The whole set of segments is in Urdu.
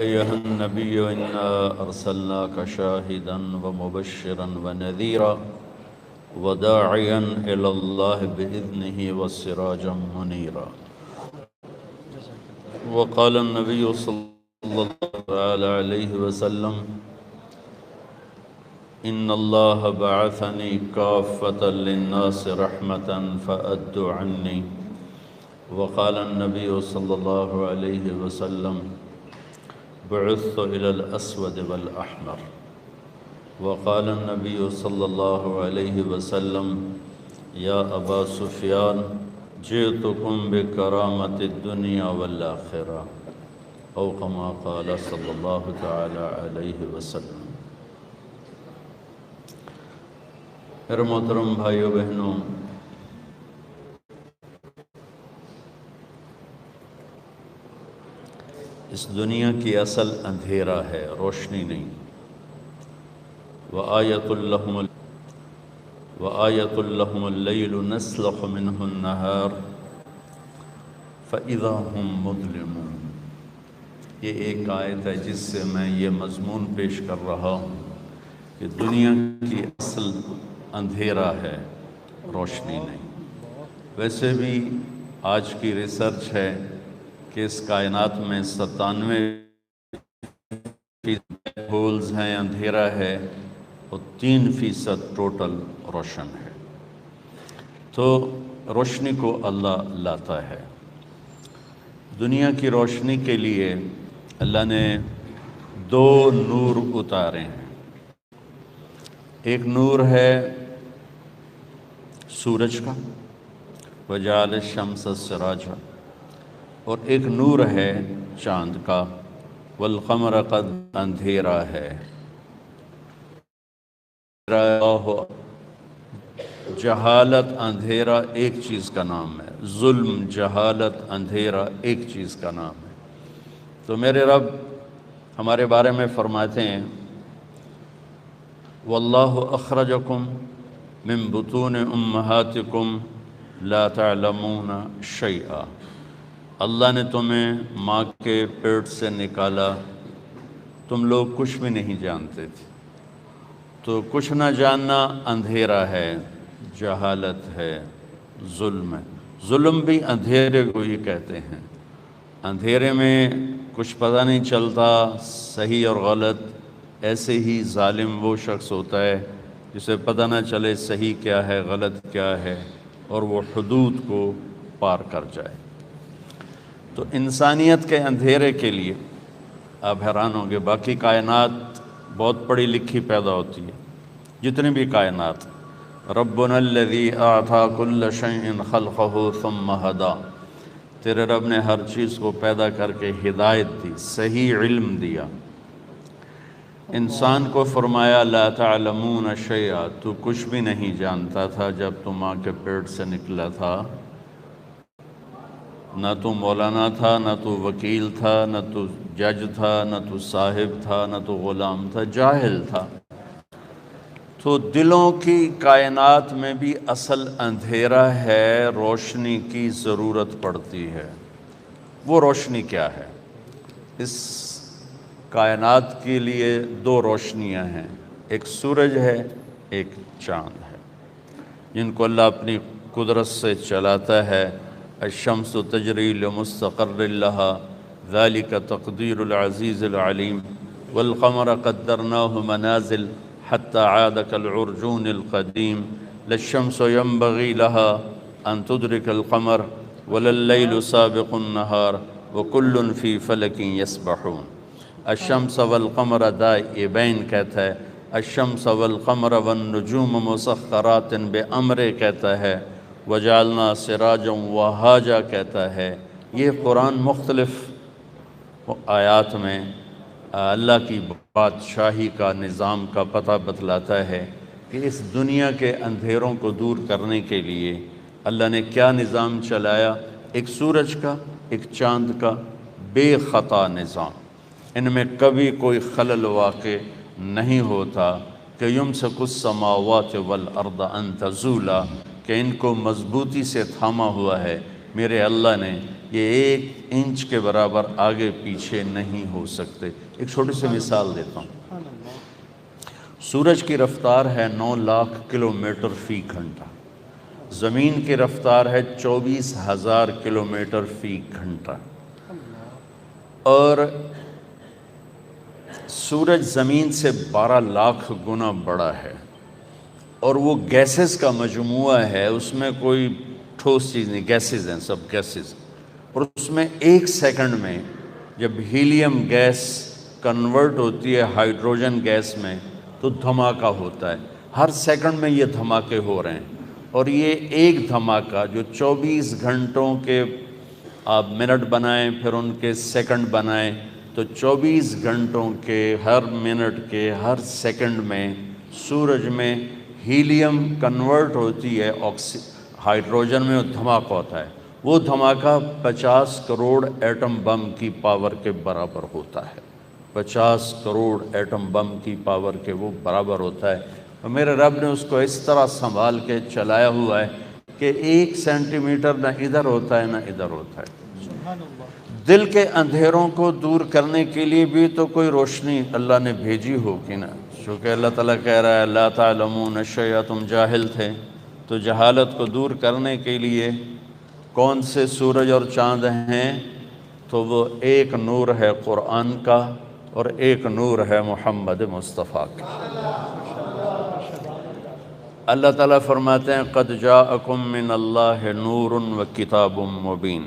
أيها النبي إنا أرسلناك شاهدا ومبشرا ونذيرا وداعيا إلى الله بإذنه وسراجا منيرا. وقال النبي صلى الله عليه وسلم إن الله بعثني كافة للناس رحمة فأدوا عني. وقال النبي صلى الله عليه وسلم بعثت إلى الأسود والأحمر. وقال النبي صلى الله عليه وسلم يا أبا سفيان جئتكم بكرامة الدنيا والآخرة أو كما قال صلى الله تعالى عليه وسلم. میرے محترم بھائیو بہنوں، اس دنیا کی اصل اندھیرا ہے، روشنی نہیں۔ وآیۃ لہم اللیل نسلخ منہ النہار فإذا ہم مظلمون۔ یہ ایک آیت ہے جس سے میں یہ مضمون پیش کر رہا ہوں کہ دنیا کی اصل اندھیرا ہے، روشنی نہیں۔ ویسے بھی آج کی ریسرچ ہے کہ اس کائنات میں 97% ہولز ہیں، اندھیرا ہے، اور 3% ٹوٹل روشن ہے۔ تو روشنی کو اللہ لاتا ہے۔ دنیا کی روشنی کے لیے اللہ نے 2 نور اتارے ہیں۔ ایک نور ہے سورج کا، وجعل الشمس سراجا، اور ایک نور ہے چاند کا، والقمر قد، اندھیرا ہے۔ جہالت، اندھیرا ایک چیز کا نام ہے، ظلم، جہالت، اندھیرا ایک چیز کا نام ہے۔ تو میرے رب ہمارے بارے میں فرماتے ہیں واللہ اخرجکم من بطون امہاتکم لا تعلمون شیئا۔ اللہ نے تمہیں ماں کے پیٹ سے نکالا، تم لوگ کچھ بھی نہیں جانتے تھے۔ تو کچھ نہ جاننا اندھیرا ہے، جہالت ہے، ظلم ہے۔ ظلم بھی اندھیرے کو ہی کہتے ہیں۔ اندھیرے میں کچھ پتہ نہیں چلتا صحیح اور غلط، ایسے ہی ظالم وہ شخص ہوتا ہے جسے پتہ نہ چلے صحیح کیا ہے، غلط کیا ہے، اور وہ حدود کو پار کر جائے۔ تو انسانیت کے اندھیرے کے لیے آپ حیران ہوں گے، باقی کائنات بہت پڑھی لکھی پیدا ہوتی ہے، جتنی بھی کائنات، ربنا الذی اعطى كل شیء خلقه ثم هدى، تیرے رب نے ہر چیز کو پیدا کر کے ہدایت دی، صحیح علم دیا۔ انسان کو فرمایا لا تعلمون شیئا، تو کچھ بھی نہیں جانتا تھا جب تو ماں کے پیٹ سے نکلا تھا۔ نہ تو مولانا تھا، نہ تو وکیل تھا، نہ تو جج تھا، نہ تو صاحب تھا، نہ تو غلام تھا، جاہل تھا۔ تو دلوں کی کائنات میں بھی اصل اندھیرا ہے، روشنی کی ضرورت پڑتی ہے۔ وہ روشنی کیا ہے؟ اس کائنات کے لیے 2 روشنیاں ہیں، ایک سورج ہے، ایک چاند ہے، جن کو اللہ اپنی قدرت سے چلاتا ہے۔ الشمس تجری لمستقر لها ذلك تقدیر العزیز العلیم والقمر قدرناه منازل حتى عاد كالعرجون القدیم لا الشمس ينبغي لها ان تدرك القمر ولا الليل سابق النهار وكل في فلك يسبحون۔ الشمس والقمر دائبین کہتا ہے، الشمس والقمر والنجوم مسخرات بامر کہتا ہے، وجعلنا سراجا وہاجا کہتا ہے۔ یہ قرآن مختلف آیات میں اللہ کی بادشاہی کا، نظام کا پتہ بتلاتا ہے کہ اس دنیا کے اندھیروں کو دور کرنے کے لیے اللہ نے کیا نظام چلایا، ایک سورج کا، ایک چاند کا، بے خطا نظام۔ ان میں کبھی کوئی خلل واقع نہیں ہوتا کہ یمسک السماوات والارض ان تزولا، کہ ان کو مضبوطی سے تھاما ہوا ہے میرے اللہ نے، یہ 1 انچ کے برابر آگے پیچھے نہیں ہو سکتے۔ ایک چھوٹی سی مثال دیتا ہوں۔ سورج کی رفتار ہے 9 لاکھ کلومیٹر فی گھنٹہ، زمین کی رفتار ہے 24,000 کلومیٹر فی گھنٹہ، اور سورج زمین سے 12 لاکھ گنا بڑا ہے، اور وہ گیسز کا مجموعہ ہے، اس میں کوئی ٹھوس چیز نہیں، گیسز ہیں، سب گیسز، اور اس میں 1 سیکنڈ میں جب ہیلیم گیس کنورٹ ہوتی ہے ہائیڈروجن گیس میں تو دھماکہ ہوتا ہے۔ ہر سیکنڈ میں یہ دھماکے ہو رہے ہیں، اور یہ ایک دھماکہ جو 24 گھنٹوں کے آپ منٹ بنائیں پھر ان کے سیکنڈ بنائیں تو 24 گھنٹوں کے ہر منٹ کے ہر سیکنڈ میں سورج میں ہیلیم کنورٹ ہوتی ہے ہائیڈروجن میں، دھماکہ ہوتا ہے۔ وہ دھماکہ 50 کروڑ ایٹم بم کی پاور کے برابر ہوتا ہے، 50 کروڑ ایٹم بم کی پاور کے وہ برابر ہوتا ہے، اور میرے رب نے اس کو اس طرح سنبھال کے چلایا ہوا ہے کہ 1 سینٹی میٹر نہ ادھر ہوتا ہے نہ ادھر ہوتا ہے۔ دل کے اندھیروں کو دور کرنے کے لیے بھی تو کوئی روشنی اللہ نے بھیجی ہوگی نا، چونکہ اللہ تعالیٰ کہہ رہا ہے لا تعلمون شیئا، تم جاہل تھے، تو جہالت کو دور کرنے کے لیے کون سے سورج اور چاند ہیں؟ تو وہ ایک نور ہے قرآن کا اور ایک نور ہے محمد مصطفیٰ کا۔ اللہ تعالیٰ فرماتے ہیں قد جاءکم من اللہ نور و کتاب مبین،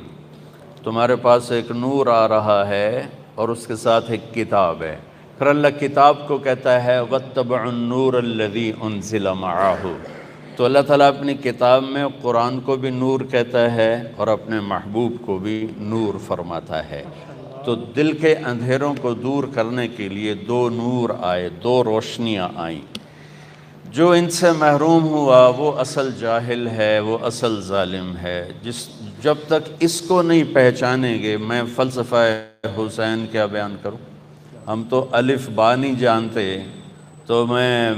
تمہارے پاس ایک نور آ رہا ہے اور اس کے ساتھ ایک کتاب ہے۔ پھر اللہ کتاب کو کہتا ہے واتبعوا النور الذی انزل معہ، تو اللہ تعالیٰ اپنی کتاب میں قرآن کو بھی نور کہتا ہے اور اپنے محبوب کو بھی نور فرماتا ہے۔ تو دل کے اندھیروں کو دور کرنے کے لیے 2 نور آئے، 2 روشنیاں آئیں۔ جو ان سے محروم ہوا وہ اصل جاہل ہے، وہ اصل ظالم ہے۔ جب تک اس کو نہیں پہچانیں گے، میں فلسفہ حسین کیا بیان کروں؟ ہم تو الف با نہیں جانتے، تو میں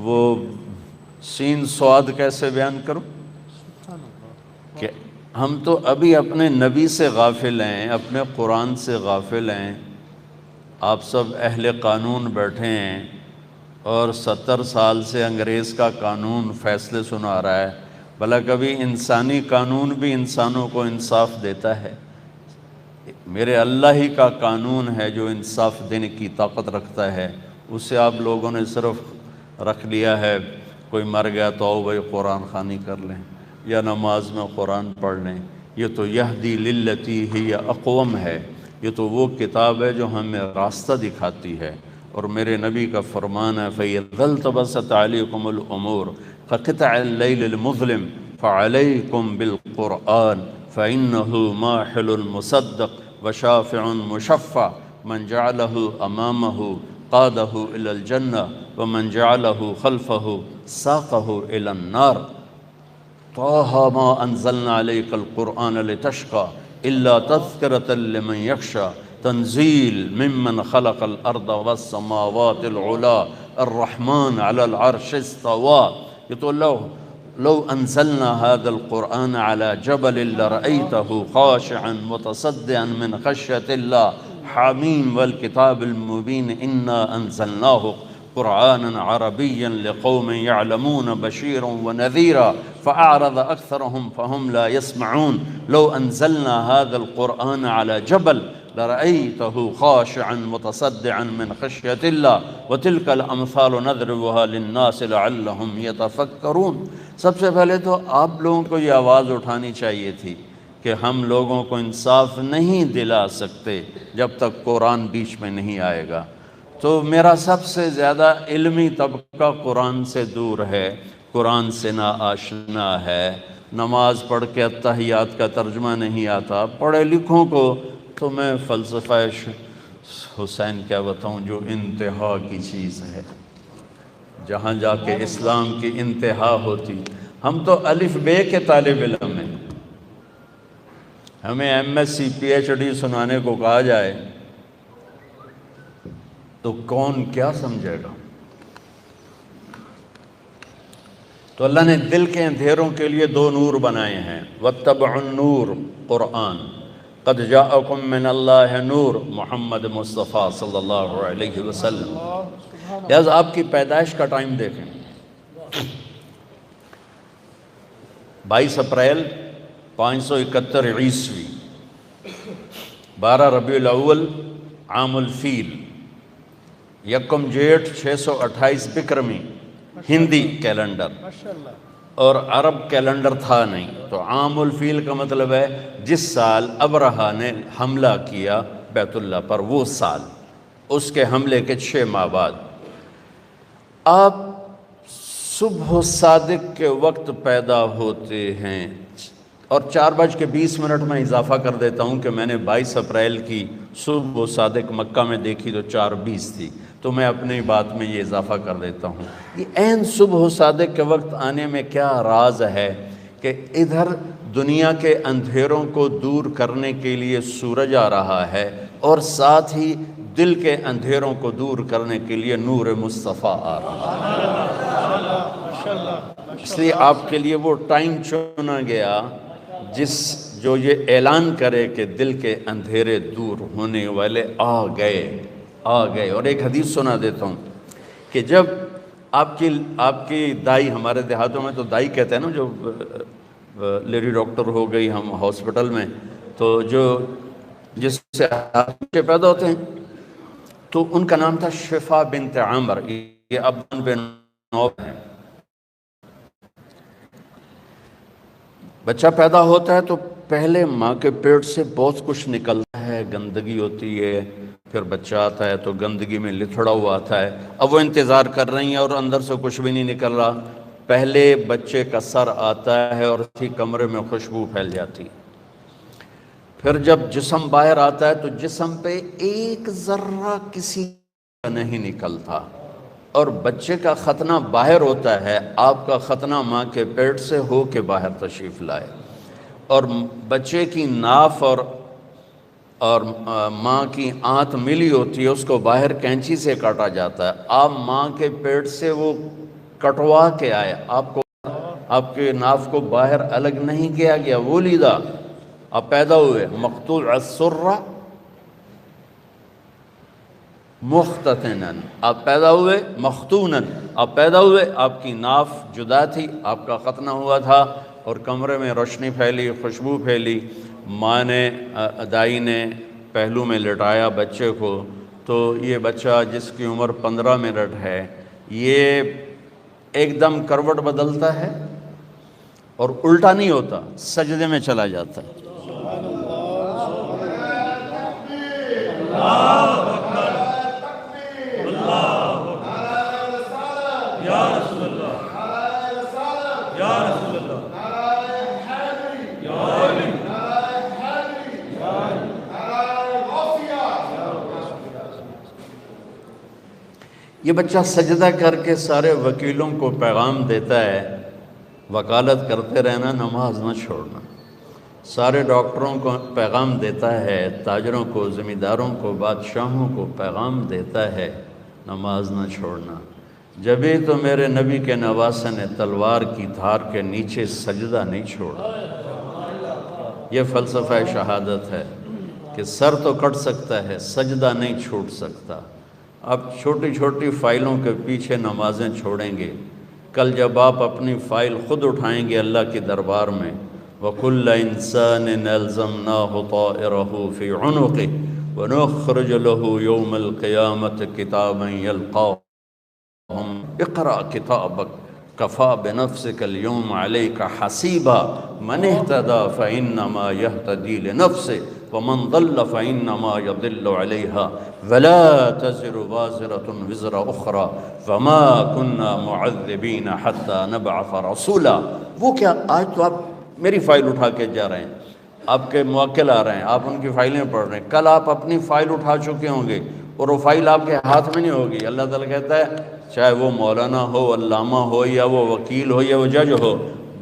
وہ سین صاد کیسے بیان کروں؟ کہ ہم تو ابھی اپنے نبی سے غافل ہیں، اپنے قرآن سے غافل ہیں۔ آپ سب اہل قانون بیٹھے ہیں اور 70 سال سے انگریز کا قانون فیصلے سنا رہا ہے، بھلا کبھی انسانی قانون بھی انسانوں کو انصاف دیتا ہے؟ میرے اللہ ہی کا قانون ہے جو انصاف دینے کی طاقت رکھتا ہے، اسے آپ لوگوں نے صرف رکھ لیا ہے، کوئی مر گیا تو آؤ بھائی قرآن خوانی کر لیں یا نماز میں قرآن پڑھ لیں۔ یہ تو یہدی للتی ہی اقوم ہے، یہ تو وہ کتاب ہے جو ہمیں راستہ دکھاتی ہے، اور میرے نبی کا فرمان ہے فَإِذَا الْتَبَسَتْ عَلَيْكُمُ الْأُمُورُ كَقِطْعِ اللَّيْلِ الْمُظْلِمِ فَعَلَيْكُمْ بِالْقُرْآنِ فَإِنَّهُ مَاحِلٌ مُصَدَّقٌ وَشَافِعٌ مُشَفَّعٌ مَنْ جَعَلَهُ أَمَامَهُ قَادَهُ إِلَى الْجَنَّةِ وَمَنْ جَعَلَهُ خَلْفَهُ سَاقَهُ إِلَى النَّارِ طه ما أنزلنا عليك القرآن لتشقى إلا تذكرة لمن يخشى تنزيل ممن خلق الأرض والسماوات العلى الرحمن على العرش استوى۔ یہ تو لو أنزلنا هذا القرآن على جبل لرأيته خاشعا متصدعا من خشية الله حميم والكتاب المبين إنا أنزلناه قرآنا عربيا لقوم يعلمون بشيرا ونذيرا فأعرض أكثرهم فهم لا يسمعون لو أنزلنا هذا القرآن على جبل لرأيته خاشعا متصدعا من خشية الله وتلك الأمثال نضربها للناس لعلهم يتفكرون۔ سب سے پہلے تو آپ لوگوں کو یہ آواز اٹھانی چاہیے تھی کہ ہم لوگوں کو انصاف نہیں دلا سکتے جب تک قرآن بیچ میں نہیں آئے گا۔ تو میرا سب سے زیادہ علمی طبقہ قرآن سے دور ہے، قرآن سے نا آشنا ہے، نماز پڑھ کے اتحیات کا ترجمہ نہیں آتا۔ پڑھے لکھوں کو تو میں فلسفہ حسین کیا بتاؤں، جو انتہا کی چیز ہے، جہاں جا کے اسلام کی انتہا ہوتی۔ ہم تو الف بے کے طالب علم ہیں، ہمیں M S C P H D سنانے کو کہا جائے تو کون کیا سمجھے گا؟ تو اللہ نے دل کے اندھیروں کے لیے دو نور بنائے ہیں، واتبعوا النور قرآن، قد جاءکم من اللہ نور محمد مصطفیٰ صلی اللہ علیہ وسلم۔ لہذا آپ کی پیدائش کا ٹائم دیکھیں، 22 اپریل 571 عیسوی، 12 ربیع الاول عام الفیل، یکم جیٹھ 628 بکرمی ہندی کیلنڈر، اور عرب کیلنڈر تھا نہیں، تو عام الفیل کا مطلب ہے جس سال ابرہہ نے حملہ کیا بیت اللہ پر، وہ سال، اس کے حملے کے 6 ماہ بعد۔ آپ صبح صادق کے وقت پیدا ہوتے ہیں، اور 4:20 میں اضافہ کر دیتا ہوں کہ میں نے 22 اپریل کی صبح صادق مکہ میں دیکھی تو 4:20 تھی، تو میں اپنی بات میں یہ اضافہ کر دیتا ہوں۔ یہ عین صبح صادق کے وقت آنے میں کیا راز ہے کہ ادھر دنیا کے اندھیروں کو دور کرنے کے لیے سورج آ رہا ہے، اور ساتھ ہی دل کے اندھیروں کو دور کرنے کے لیے نور مصطفیٰ آ رہا ہے۔ اس لیے آپ کے لیے وہ ٹائم چنا گیا جو یہ اعلان کرے کہ دل کے اندھیرے دور ہونے والے آ گئے۔ اور ایک حدیث سنا دیتا ہوں کہ جب آپ کی دائی، ہمارے دیہاتوں میں تو دائی کہتے ہیں نا، جو لیڈی ڈاکٹر ہو گئی ہم ہاسپٹل میں، تو جس سے بچے پیدا ہوتے ہیں، تو ان کا نام تھا شفا بنت عامر، یہ ابن بن نوف ہے۔ بچہ پیدا ہوتا ہے تو پہلے ماں کے پیٹ سے بہت کچھ نکلتا ہے، گندگی ہوتی ہے، پھر بچہ آتا ہے تو گندگی میں لتھڑا ہوا آتا ہے۔ اب وہ انتظار کر رہی ہیں اور اندر سے کچھ بھی نہیں نکل رہا۔ پہلے بچے کا سر آتا ہے اور اسی کمرے میں خوشبو پھیل جاتی، پھر جب جسم باہر آتا ہے تو جسم پہ ایک ذرہ کسی کا نہیں نکلتا، اور بچے کا ختنہ باہر ہوتا ہے۔ آپ کا ختنہ ماں کے پیٹ سے ہو کے باہر تشریف لائے، اور بچے کی ناف اور ماں کی آنت ملی ہوتی ہے، اس کو باہر کینچی سے کاٹا جاتا ہے۔ آپ ماں کے پیٹ سے وہ کٹوا کے آئے، آپ کے ناف کو باہر الگ نہیں کیا گیا، وہ لیدہ آپ پیدا ہوئے مقطوع السرہ مختتناً، آپ پیدا ہوئے مختوناً، آپ پیدا ہوئے، آپ کی ناف جدا تھی، آپ کا ختنہ ہوا تھا، اور کمرے میں روشنی پھیلی، خوشبو پھیلی۔ ماں نے، دائی نے پہلو میں لٹایا بچے کو، تو یہ بچہ جس کی عمر 15 منٹ ہے، یہ ایک دم کروٹ بدلتا ہے اور الٹا نہیں ہوتا، سجدے میں چلا جاتا ہے۔ یہ بچہ سجدہ کر کے سارے وکیلوں کو پیغام دیتا ہے، وکالت کرتے رہنا، نماز نہ چھوڑنا۔ سارے ڈاکٹروں کو پیغام دیتا ہے، تاجروں کو، زمینداروں کو، بادشاہوں کو پیغام دیتا ہے، نماز نہ چھوڑنا۔ جبھی تو میرے نبی کے نواسے نے تلوار کی دھار کے نیچے سجدہ نہیں چھوڑا۔ یہ فلسفہ شہادت ہے کہ سر تو کٹ سکتا ہے، سجدہ نہیں چھوٹ سکتا۔ اب چھوٹی چھوٹی فائلوں کے پیچھے نمازیں چھوڑیں گے، کل جب آپ اپنی فائل خود اٹھائیں گے اللہ کے دربار میں، وَكُلَّ إِنسَانٍ أَلْزَمْنَاهُ طَائِرَهُ فِي عُنُقِهِ وَنُخْرِجُ لَهُ يَوْمَ الْقِيَامَةِ كِتَابًا يَلْقَاهُ اقْرَأْ كِتَابَكَ كَفَىٰ بِنَفْسِكَ الْيَوْمَ عَلَيْكَ حَسِيبًا مَنِ اهْتَدَىٰ فَإِنَّمَا يَهْتَدِي لِنَفْسِهِ وَمَنْ ضَلَّ فَإِنَّمَا يَضِلُّ عَلَيْهَا وَلَا تَزِرُ وَازِرَةٌ وِزْرَ أُخْرَىٰ وَمَا كُنَّا مُعَذِّبِينَ حَتَّىٰ نَبْعَثَ رَسُولًا۔ وہ کیا، آج تو آپ میری فائل اٹھا کے جا رہے ہیں، آپ کے موکل آ رہے ہیں، آپ ان کی فائلیں پڑھ رہے ہیں، کل آپ اپنی فائل اٹھا چکے ہوں گے اور وہ فائل آپ کے ہاتھ میں نہیں ہوگی۔ اللہ تعالیٰ کہتا ہے چاہے وہ مولانا ہو، علامہ ہو، یا وہ وکیل ہو، یا وہ جج ہو،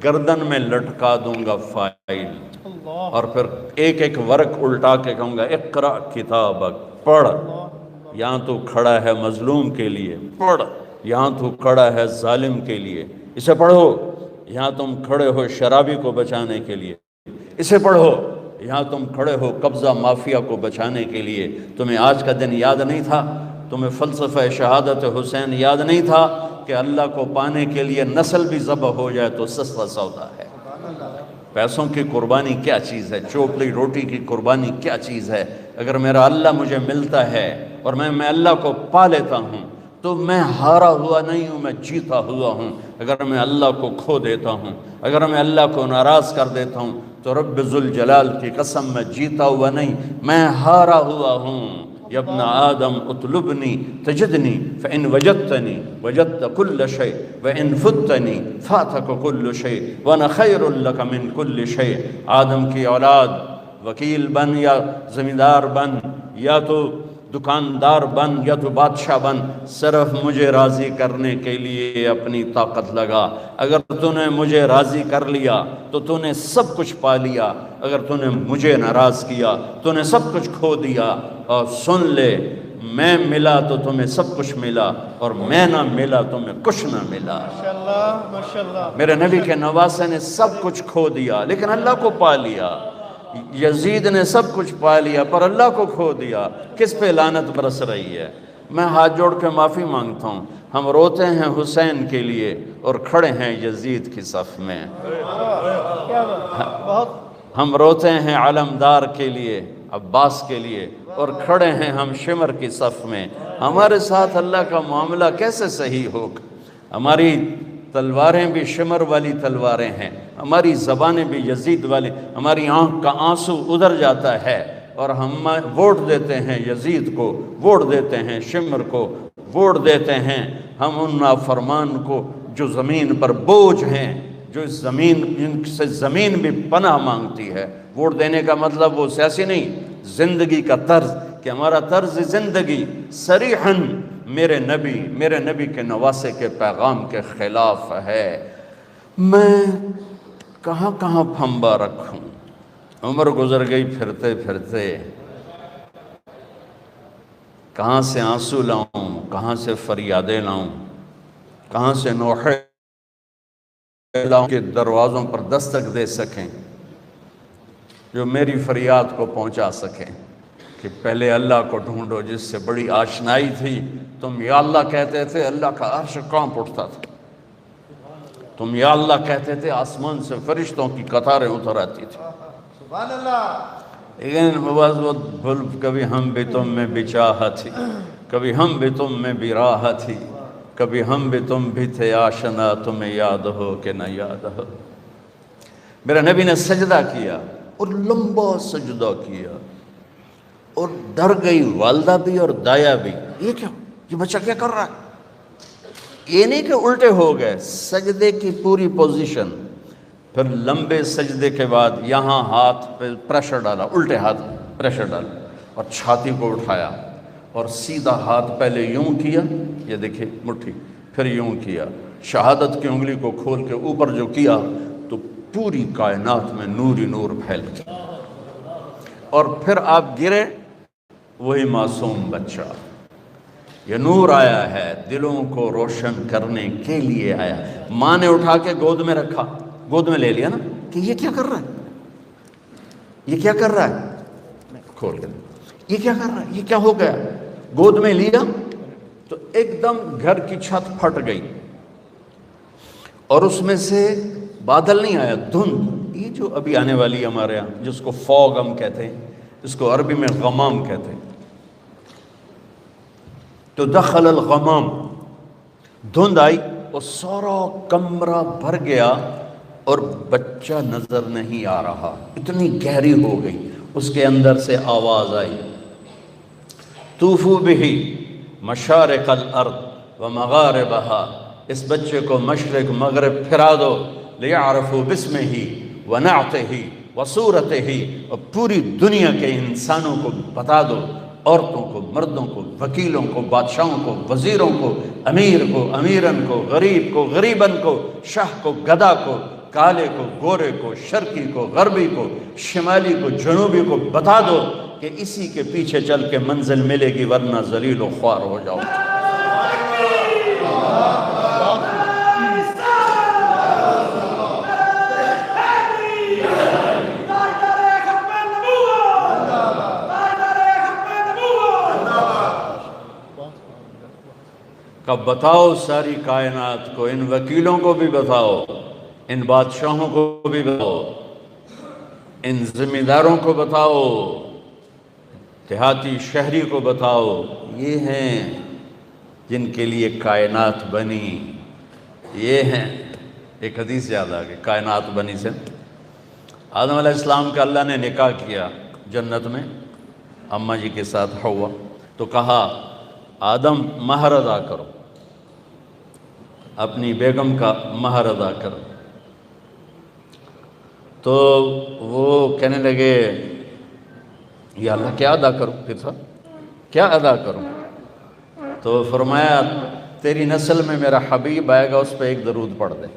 گردن میں لٹکا دوں گا فائل، اور پھر ایک ایک ورق الٹا کے کہوں گا اقرأ کتابک، پڑھ۔ یہاں تو کھڑا ہے مظلوم کے لیے، پڑھ۔ یہاں تو کھڑا ہے ظالم کے لیے، اسے پڑھو یہاں تم کھڑے ہو شرابی کو بچانے کے لیے، اسے پڑھو یہاں تم کھڑے ہو قبضہ مافیا کو بچانے کے لیے۔ تمہیں آج کا دن یاد نہیں تھا؟ تمہیں فلسفہ شہادت حسین یاد نہیں تھا کہ اللہ کو پانے کے لیے نسل بھی ذبح ہو جائے تو سستا سودا ہے؟ پیسوں کی قربانی کیا چیز ہے؟ چوپلی روٹی کی قربانی کیا چیز ہے؟ اگر میرا اللہ مجھے ملتا ہے اور میں اللہ کو پا لیتا ہوں تو میں ہارا ہوا نہیں ہوں، میں جیتا ہوا ہوں۔ اگر میں اللہ کو کھو دیتا ہوں، اگر میں اللہ کو ناراض کر دیتا ہوں تو رب ذوالجلال کی قسم میں جیتا ہوا نہیں، میں ہارا ہوا ہوں۔ یا ابن آدم اطلبنی تجدنی فإن وجدتنی وجدت کل شیء وإن فتنی فاتک کل شیء وانا خیر لک من کل شیء۔ آدم کی اولاد، وکیل بن یا زمیندار بن یا تو دکاندار بن یا تو بادشاہ بن، صرف مجھے راضی کرنے کے لیے اپنی طاقت لگا۔ اگر تو نے مجھے راضی کر لیا تو تو نے سب کچھ پا لیا، اگر تو نے مجھے ناراض کیا تو نے سب کچھ کھو دیا۔ اور سن لے، میں ملا تو تمہیں سب کچھ ملا، اور میں نہ ملا تمہیں کچھ نہ ملا۔ ماشاءاللہ میرے نبی کے نواسے نے سب کچھ کھو دیا لیکن اللہ کو پا لیا۔ یزید نے سب کچھ پا لیا پر اللہ کو کھو دیا۔ کس پہ لعنت برس رہی ہے؟ میں ہاتھ جوڑ کے معافی مانگتا ہوں، ہم روتے ہیں حسین کے لیے اور کھڑے ہیں یزید کی صف میں۔ ہم روتے ہیں علمدار کے لیے، عباس کے لیے، اور کھڑے ہیں ہم شمر کی صف میں۔ ہمارے ساتھ اللہ کا معاملہ کیسے صحیح ہوگا؟ ہماری تلواریں بھی شمر والی تلواریں ہیں، ہماری زبانیں بھی یزید والی، ہماری آنکھ کا آنسو ادھر جاتا ہے اور ہم ووٹ دیتے ہیں یزید کو، ووٹ دیتے ہیں شمر کو، ووٹ دیتے ہیں ہم ان نافرمان کو جو زمین پر بوجھ ہیں، جو اس زمین، جن سے زمین بھی پناہ مانگتی ہے۔ ووٹ دینے کا مطلب وہ سیاسی نہیں، زندگی کا طرز، کہ ہمارا طرز زندگی صریحاً میرے نبی کے نواسے کے پیغام کے خلاف ہے۔ میں کہاں کہاں پھنبا رکھوں؟ عمر گزر گئی پھرتے پھرتے، کہاں سے آنسو لاؤں، کہاں سے فریادیں لاؤں، کہاں سے نوحے لاؤں کہ دروازوں پر دستک دے سکیں، جو میری فریاد کو پہنچا سکیں کہ پہلے اللہ کو ڈھونڈو جس سے بڑی آشنائی تھی۔ تم یا اللہ کہتے تھے، اللہ کا عرش کانپ اٹھتا تھا۔ تم یا اللہ کہتے تھے، آسمان سے فرشتوں کی قطاریں اتر آتی تھی۔ سبحان اللہ۔ لیکن کبھی ہم بھی تم میں بھی چاہ تھی، کبھی ہم بھی تم میں بھی راہ تھی، کبھی ہم بھی تم بھی تھے آشنا، تمہیں یاد ہو کہ نہ یاد ہو۔ میرے نبی نے سجدہ کیا اور لمبا سجدہ کیا، اور ڈر گئی والدہ بھی اور دایا بھی، یہ کیا، یہ بچہ کیا کر رہا ہے؟ یہ نہیں کہ الٹے ہو گئے، سجدے کی پوری پوزیشن۔ پھر لمبے سجدے کے بعد یہاں ہاتھ پہ پریشر ڈالا، الٹے ہاتھ پریشر ڈالا اور چھاتی کو اٹھایا اور سیدھا ہاتھ پہلے یوں کیا، یہ دیکھیں مٹھی، پھر یوں کیا، شہادت کی انگلی کو کھول کے اوپر جو کیا تو پوری کائنات میں نور ہی نور پھیل گیا۔ اور پھر آپ گرے، وہی معصوم بچہ، یہ نور آیا ہے، دلوں کو روشن کرنے کے لیے آیا۔ ماں نے اٹھا کے گود میں رکھا، گود میں لے لیا نا کہ یہ کیا کر رہا ہے، یہ کیا کر رہا ہے، کھول کے یہ کیا کر رہا ہے، یہ کیا ہو گیا؟ گود میں لیا تو ایک دم گھر کی چھت پھٹ گئی اور اس میں سے بادل نہیں آیا، دھند، یہ جو ابھی آنے والی ہمارے یہاں جس کو فوگ ہم کہتے ہیں، اس کو عربی میں غمام کہتے ہیں۔ تو دخل الغمام، دھند آئی اور سارا کمرہ بھر گیا اور بچہ نظر نہیں آ رہا، اتنی گہری ہو گئی۔ اس کے اندر سے آواز آئی، طوفوا بہ مشارق الارض ومغاربہا، اس بچے کو مشرق مغرب پھرا دو، لیعرفوا باسمہ ونعتہ وصورتہ، اور پوری دنیا کے انسانوں کو بتا دو، عورتوں کو، مردوں کو، وکیلوں کو، بادشاہوں کو، وزیروں کو، امیر کو، امیرن کو، غریب کو، غریبن کو، شاہ کو، گدا کو، کالے کو، گورے کو، شرقی کو، غربی کو، شمالی کو، جنوبی کو بتا دو کہ اسی کے پیچھے چل کے منزل ملے گی، ورنہ ذلیل و خوار ہو جاؤ۔ کہ بتاؤ ساری کائنات کو، ان وکیلوں کو بھی بتاؤ، ان بادشاہوں کو بھی بتاؤ، ان ذمہ داروں کو بتاؤ، دیہاتی شہری کو بتاؤ، یہ ہیں جن کے لیے کائنات بنی، یہ ہیں۔ ایک حدیث یاد آ گئی کائنات بنی سے۔ آدم علیہ السلام کا اللہ نے نکاح کیا جنت میں اماں جی کے ساتھ حوا، تو کہا آدم مہر ادا کرو، اپنی بیگم کا مہر ادا کرو۔ تو وہ کہنے لگے یا اللہ کیا ادا کروں، پھر صاحب کیا ادا کروں؟ تو فرمایا تیری نسل میں میرا حبیب آئے گا، اس پہ ایک درود پڑھ دے،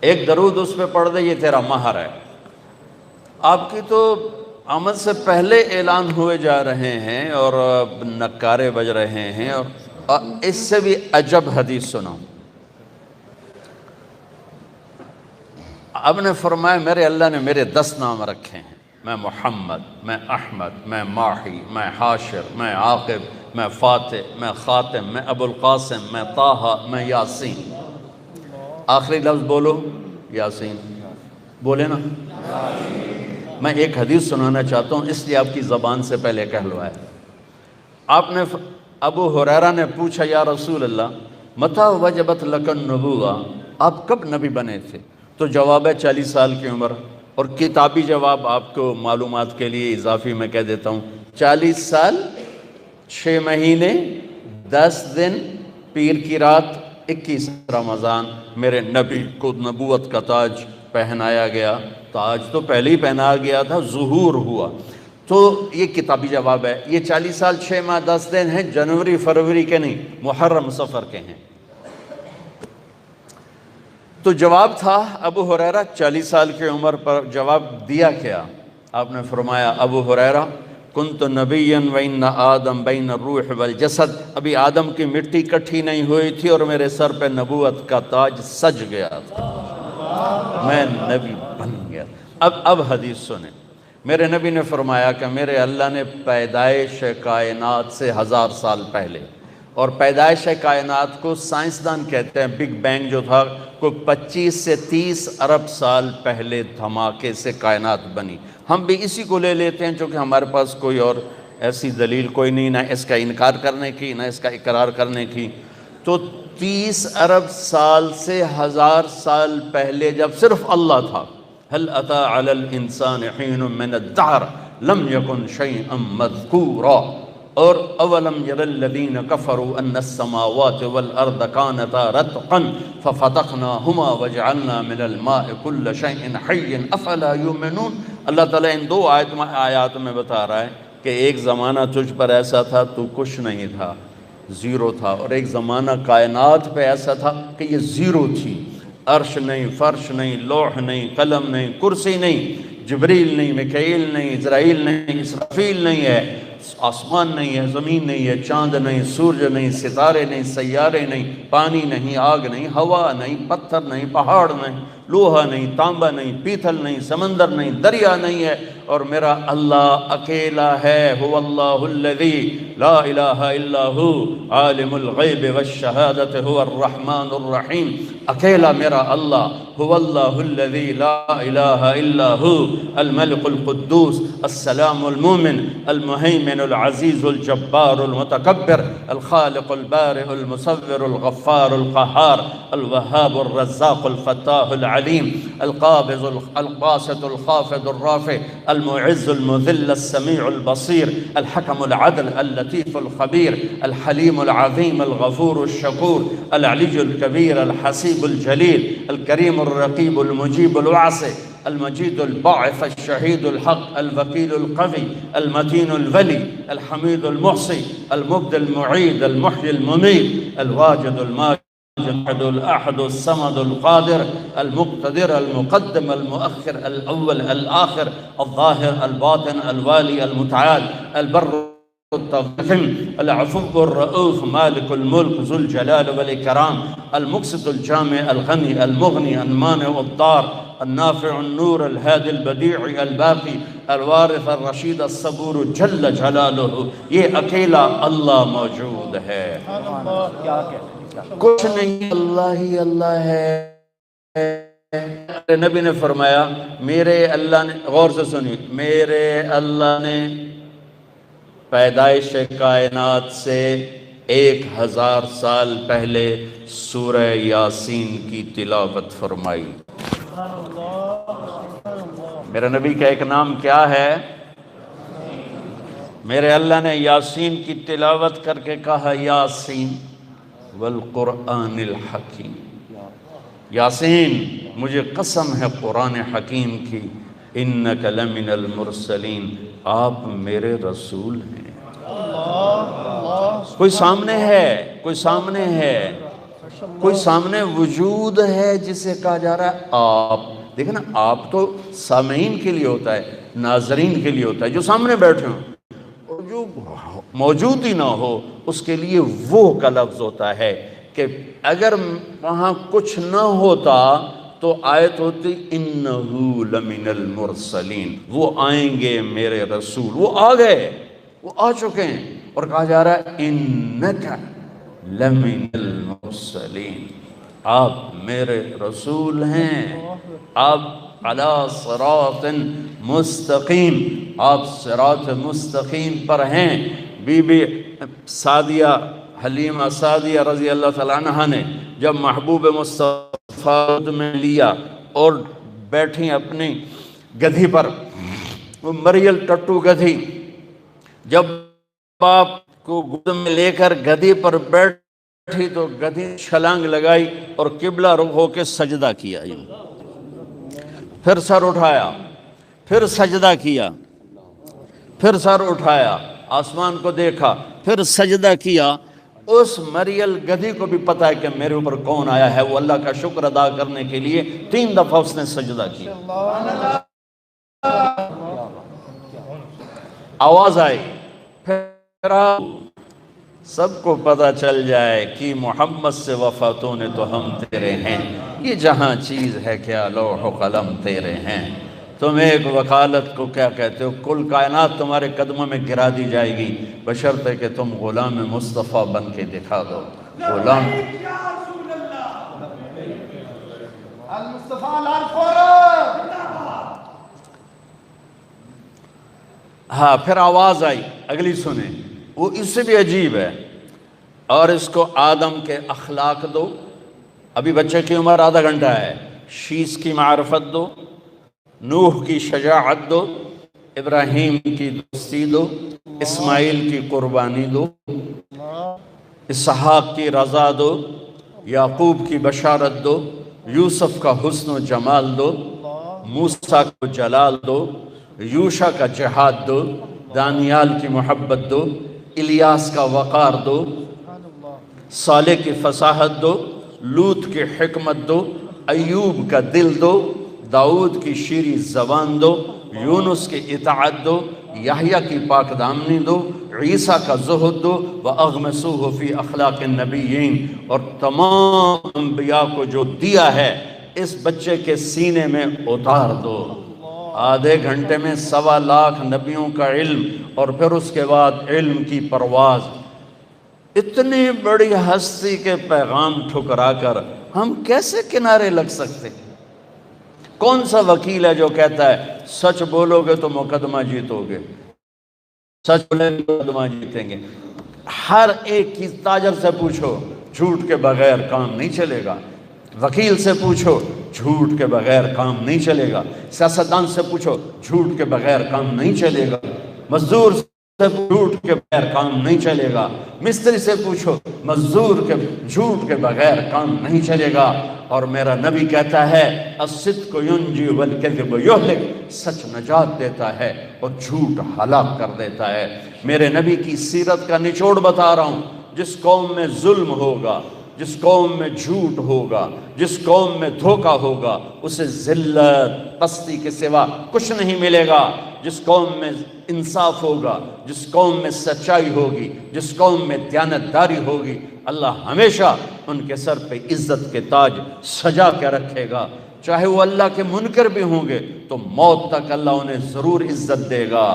ایک درود اس پہ پڑھ دے، یہ تیرا مہر ہے۔ آپ کی تو آمد سے پہلے اعلان ہوئے جا رہے ہیں اور نکارے بج رہے ہیں، اور اس سے بھی عجب حدیث سنو۔ اب نے فرمایا میرے اللہ نے میرے 10 نام رکھے ہیں، میں محمد، میں احمد، میں ماحی، میں حاشر، میں عاقب، میں فاتح، میں خاتم، میں ابو القاسم، میں طٰہٰ، میں یاسین۔ آخری لفظ بولو یاسین، بولے نا۔ میں ایک حدیث سنانا چاہتا ہوں، اس لیے آپ کی زبان سے پہلے کہہ لو ہے۔ آپ نے ابو ہریرہ نے پوچھا یا رسول اللہ متى وجبت لک النبوہ، آپ کب نبی بنے تھے؟ تو جواب ہے 40 سال کی عمر، اور کتابی جواب آپ کو معلومات کے لیے اضافی میں کہہ دیتا ہوں، 40 سال 6 مہینے 10 دن پیر کی رات 21 رمضان میرے نبی کو نبوت کا تاج پہنایا گیا۔ تاج تو پہلے ہی پہنا گیا تھا، ظہور ہوا۔ تو یہ کتابی جواب ہے۔ یہ 40 سال 6 ماہ 10 دن ہیں، جنوری فروری کے نہیں، محرم صفر کے ہیں۔ تو جواب تھا ابو ہریرہ 40 سال کی عمر پر جواب دیا کیا؟ آپ نے فرمایا ابو ہریرہ کنت نبیا وان آدم بین الروح والجسد، ابھی آدم کی مٹی کٹھی نہیں ہوئی تھی اور میرے سر پہ نبوت کا تاج سج گیا تھا، میں نبی بن گیا۔ اب حدیث سنیں۔ میرے نبی نے فرمایا کہ میرے اللہ نے پیدائش کائنات سے 1000 سال پہلے، اور پیدائش کائنات کو سائنسدان کہتے ہیں بگ بینگ جو تھا، کوئی 25 سے 30 ارب سال پہلے دھماکے سے کائنات بنی۔ ہم بھی اسی کو لے لیتے ہیں چونکہ ہمارے پاس کوئی اور ایسی دلیل کوئی نہیں، نہ اس کا انکار کرنے کی نہ اس کا اقرار کرنے کی۔ تو 30 ارب سال سے 1000 سال پہلے جب صرف اللہ تھا، هل اتى على الانسان حين من الدهر لم يكن شيئا مذكورا، اور اولم ير الذين كفروا ان السماوات والارض كانتا رتقا ففتقناهما وجعلنا من الماء كل شيء حي افلا يؤمنون۔ اللہ تعالیٰ ان 2 آیات میں بتا رہا ہے کہ ایک زمانہ تجھ پر ایسا تھا تو کچھ نہیں تھا، زیرو تھا، اور ایک زمانہ کائنات پہ ایسا تھا کہ یہ زیرو تھی، عرش نہیں، فرش نہیں، لوح نہیں، قلم نہیں، کرسی نہیں، جبریل نہیں، میکائیل نہیں، اسرائیل نہیں، اسرافیل نہیں ہے، آسمان نہیں ہے، زمین نہیں ہے، چاند نہیں، سورج نہیں، ستارے نہیں، سیارے نہیں، پانی نہیں، آگ نہیں، ہوا نہیں، پتھر نہیں، پہاڑ نہیں، لوہا نہیں، تانبا نہیں، پیتل نہیں، سمندر نہیں، دریا نہیں ہے، اور میرا اللہ اکیلا ہے۔ هو اللہ الذی لا الہ الا ہو عالم الغیب والشہادت هو الرحمن الرحیم، اکیلا میرا اللہ۔ هو اللہ الذی لا الہ الا ہو الملک القدوس السلام المومن المہیمن العزیز الجبار المتکبر الخالق البارئ المصور الغفار القہار الوہاب الرزاق الفتاح العلیم القابض القاسط الخافض الرافع المعز المذل السمیع البصیر الحکم العدل اللطیف الخبیر الحلیم العظیم الغفور الشکور العلی الکبیر الحسیب الجلیل الکریم الرقیب المجیب الواسع المجید الباعث الشہید الحق الوکیل القوی المتین الولی الحمید المحصی المبدی المعید المحیی الممیت الواجد الماجد الأحد الصمد القادر المقتدر المقدم المؤخر الأول الآخر الظاهر الباطن الوالي المتعال البر التضخم العفو الرؤوف مالك الملك ذو الجلال والإكرام المقسط الجامع الغني المغني المانع الضار النافع النور الهادي البديع الباقي الوارث الرشید الصبور جل جلالہ، یہ اکیلا اللہ موجود ہے، کچھ نہیں، اللہ ہی اللہ ہے۔ نبی نے فرمایا میرے اللہ نے، غور سے سنی، میرے اللہ نے پیدائش کائنات سے 1000 سال پہلے سورہ یاسین کی تلاوت فرمائی۔ میرے نبی کا ایک نام کیا ہے؟ میرے اللہ نے یاسین کی تلاوت کر کے کہا یاسین والقرآن الحکیم، یاسین مجھے قسم ہے قرآن حکیم کی، انک لمن المرسلین، آپ میرے رسول ہیں۔ کوئی سامنے ہے، کوئی سامنے ہے، کوئی سامنے وجود ہے جسے کہا جا رہا ہے آپ۔ دیکھیں نا، آپ تو سامعین کے لیے ہوتا ہے، ناظرین کے لیے ہوتا ہے، جو سامنے بیٹھے ہوں، اور جو موجود ہی نہ ہو اس کے لیے وہ کا لفظ ہوتا ہے کہ اگر وہاں کچھ نہ ہوتا تو آیت ہوتی انہو لمن المرسلین، وہ آئیں گے میرے رسول، وہ آ گئے، وہ آ چکے ہیں، اور کہا جا رہا ہے انکا لمن المرسلین، آپ میرے رسول ہیں، آپ علی صراط مستقیم، آپ صراط مستقیم پر ہیں۔ بی بی سعدیہ، حلیمہ سعدیہ رضی اللہ تعالیٰ عنہ نے جب محبوب مصطفیٰ میں لیا اور بیٹھی اپنی گدھی پر، وہ مریل ٹٹو گدھی، جب باپ کو گود میں لے کر گدھی پر بیٹھی تو گدھی چھلانگ لگائی اور قبلہ رخ ہو کے سجدہ کیا، پھر سر اٹھایا، پھر سجدہ کیا، پھر سر اٹھایا، آسمان کو دیکھا، پھر سجدہ کیا۔ اس مریل گدھی کو بھی پتا ہے کہ میرے اوپر کون آیا ہے، وہ اللہ کا شکر ادا کرنے کے لیے 3 دفعہ اس نے سجدہ کیا۔ آواز آئی، پھر سب کو پتہ چل جائے کہ محمد سے وفاتوں نے تو ہم تیرے ہیں، یہ جہاں چیز ہے کیا لوح و قلم تیرے ہیں، تم ایک وکالت کو کیا کہتے ہو، کل کائنات تمہارے قدموں میں گرا دی جائے گی بشرطے کہ تم غلام مصطفیٰ بن کے دکھا دو۔ غلام ہاں، پھر آواز آئی، اگلی سنیں، وہ اس سے بھی عجیب ہے، اور اس کو آدم کے اخلاق دو، ابھی بچے کی عمر آدھا گھنٹہ ہے، شیش کی معرفت دو، نوح کی شجاعت دو، ابراہیم کی دوستی دو، اسماعیل کی قربانی دو، اسحاق کی رضا دو، یعقوب کی بشارت دو، یوسف کا حسن و جمال دو، موسیٰ کو جلال دو، یوشع کا جہاد دو، دانیال کی محبت دو، الیاس کا وقار دو، صالح کی فصاحت دو، لوط کی حکمت دو، ایوب کا دل دو، داؤد کی شیریں زبان دو، یونس کی اطاعت دو، یحییٰ کی پاک دامنی دو، عیسیٰ کا زہد دو، وَأَغْمَسُوهُ فِي أَخْلَاقِ النَّبِيِّينَ، اور تمام انبیاء کو جو دیا ہے اس بچے کے سینے میں اتار دو۔ آدھے گھنٹے میں 1.25 لاکھ نبیوں کا علم، اور پھر اس کے بعد علم کی پرواز۔ اتنی بڑی ہستی کے پیغام ٹھکرا کر ہم کیسے کنارے لگ سکتے؟ کون سا وکیل ہے جو کہتا ہے سچ بولو گے تو مقدمہ جیتو گے، سچ بولیں گے تو مقدمہ جیتیں گے؟ ہر ایک کی تاجر سے پوچھو، جھوٹ کے بغیر کام نہیں چلے گا، وکیل سے پوچھو، جھوٹ کے بغیر کام نہیں چلے گا، سیاستدان سے پوچھو، جھوٹ کے بغیر کام نہیں چلے گا، مزدور سے جھوٹ کے بغیر کام نہیں چلے گا، مستری سے پوچھو، مزدور کے جھوٹ کے بغیر کام نہیں چلے گا۔ اور میرا نبی کہتا ہے الصدق ینجی والکذب یہلک، سچ نجات دیتا ہے اور جھوٹ ہلاک کر دیتا ہے۔ میرے نبی کی سیرت کا نچوڑ بتا رہا ہوں، جس قوم میں ظلم ہوگا، جس قوم میں جھوٹ ہوگا، جس قوم میں دھوکہ ہوگا، اسے ذلت پستی کے سوا کچھ نہیں ملے گا۔ جس قوم میں انصاف ہوگا، جس قوم میں سچائی ہوگی، جس قوم میں دیانتداری ہوگی، اللہ ہمیشہ ان کے سر پہ عزت کے تاج سجا کے رکھے گا۔ چاہے وہ اللہ کے منکر بھی ہوں گے تو موت تک اللہ انہیں ضرور عزت دے گا۔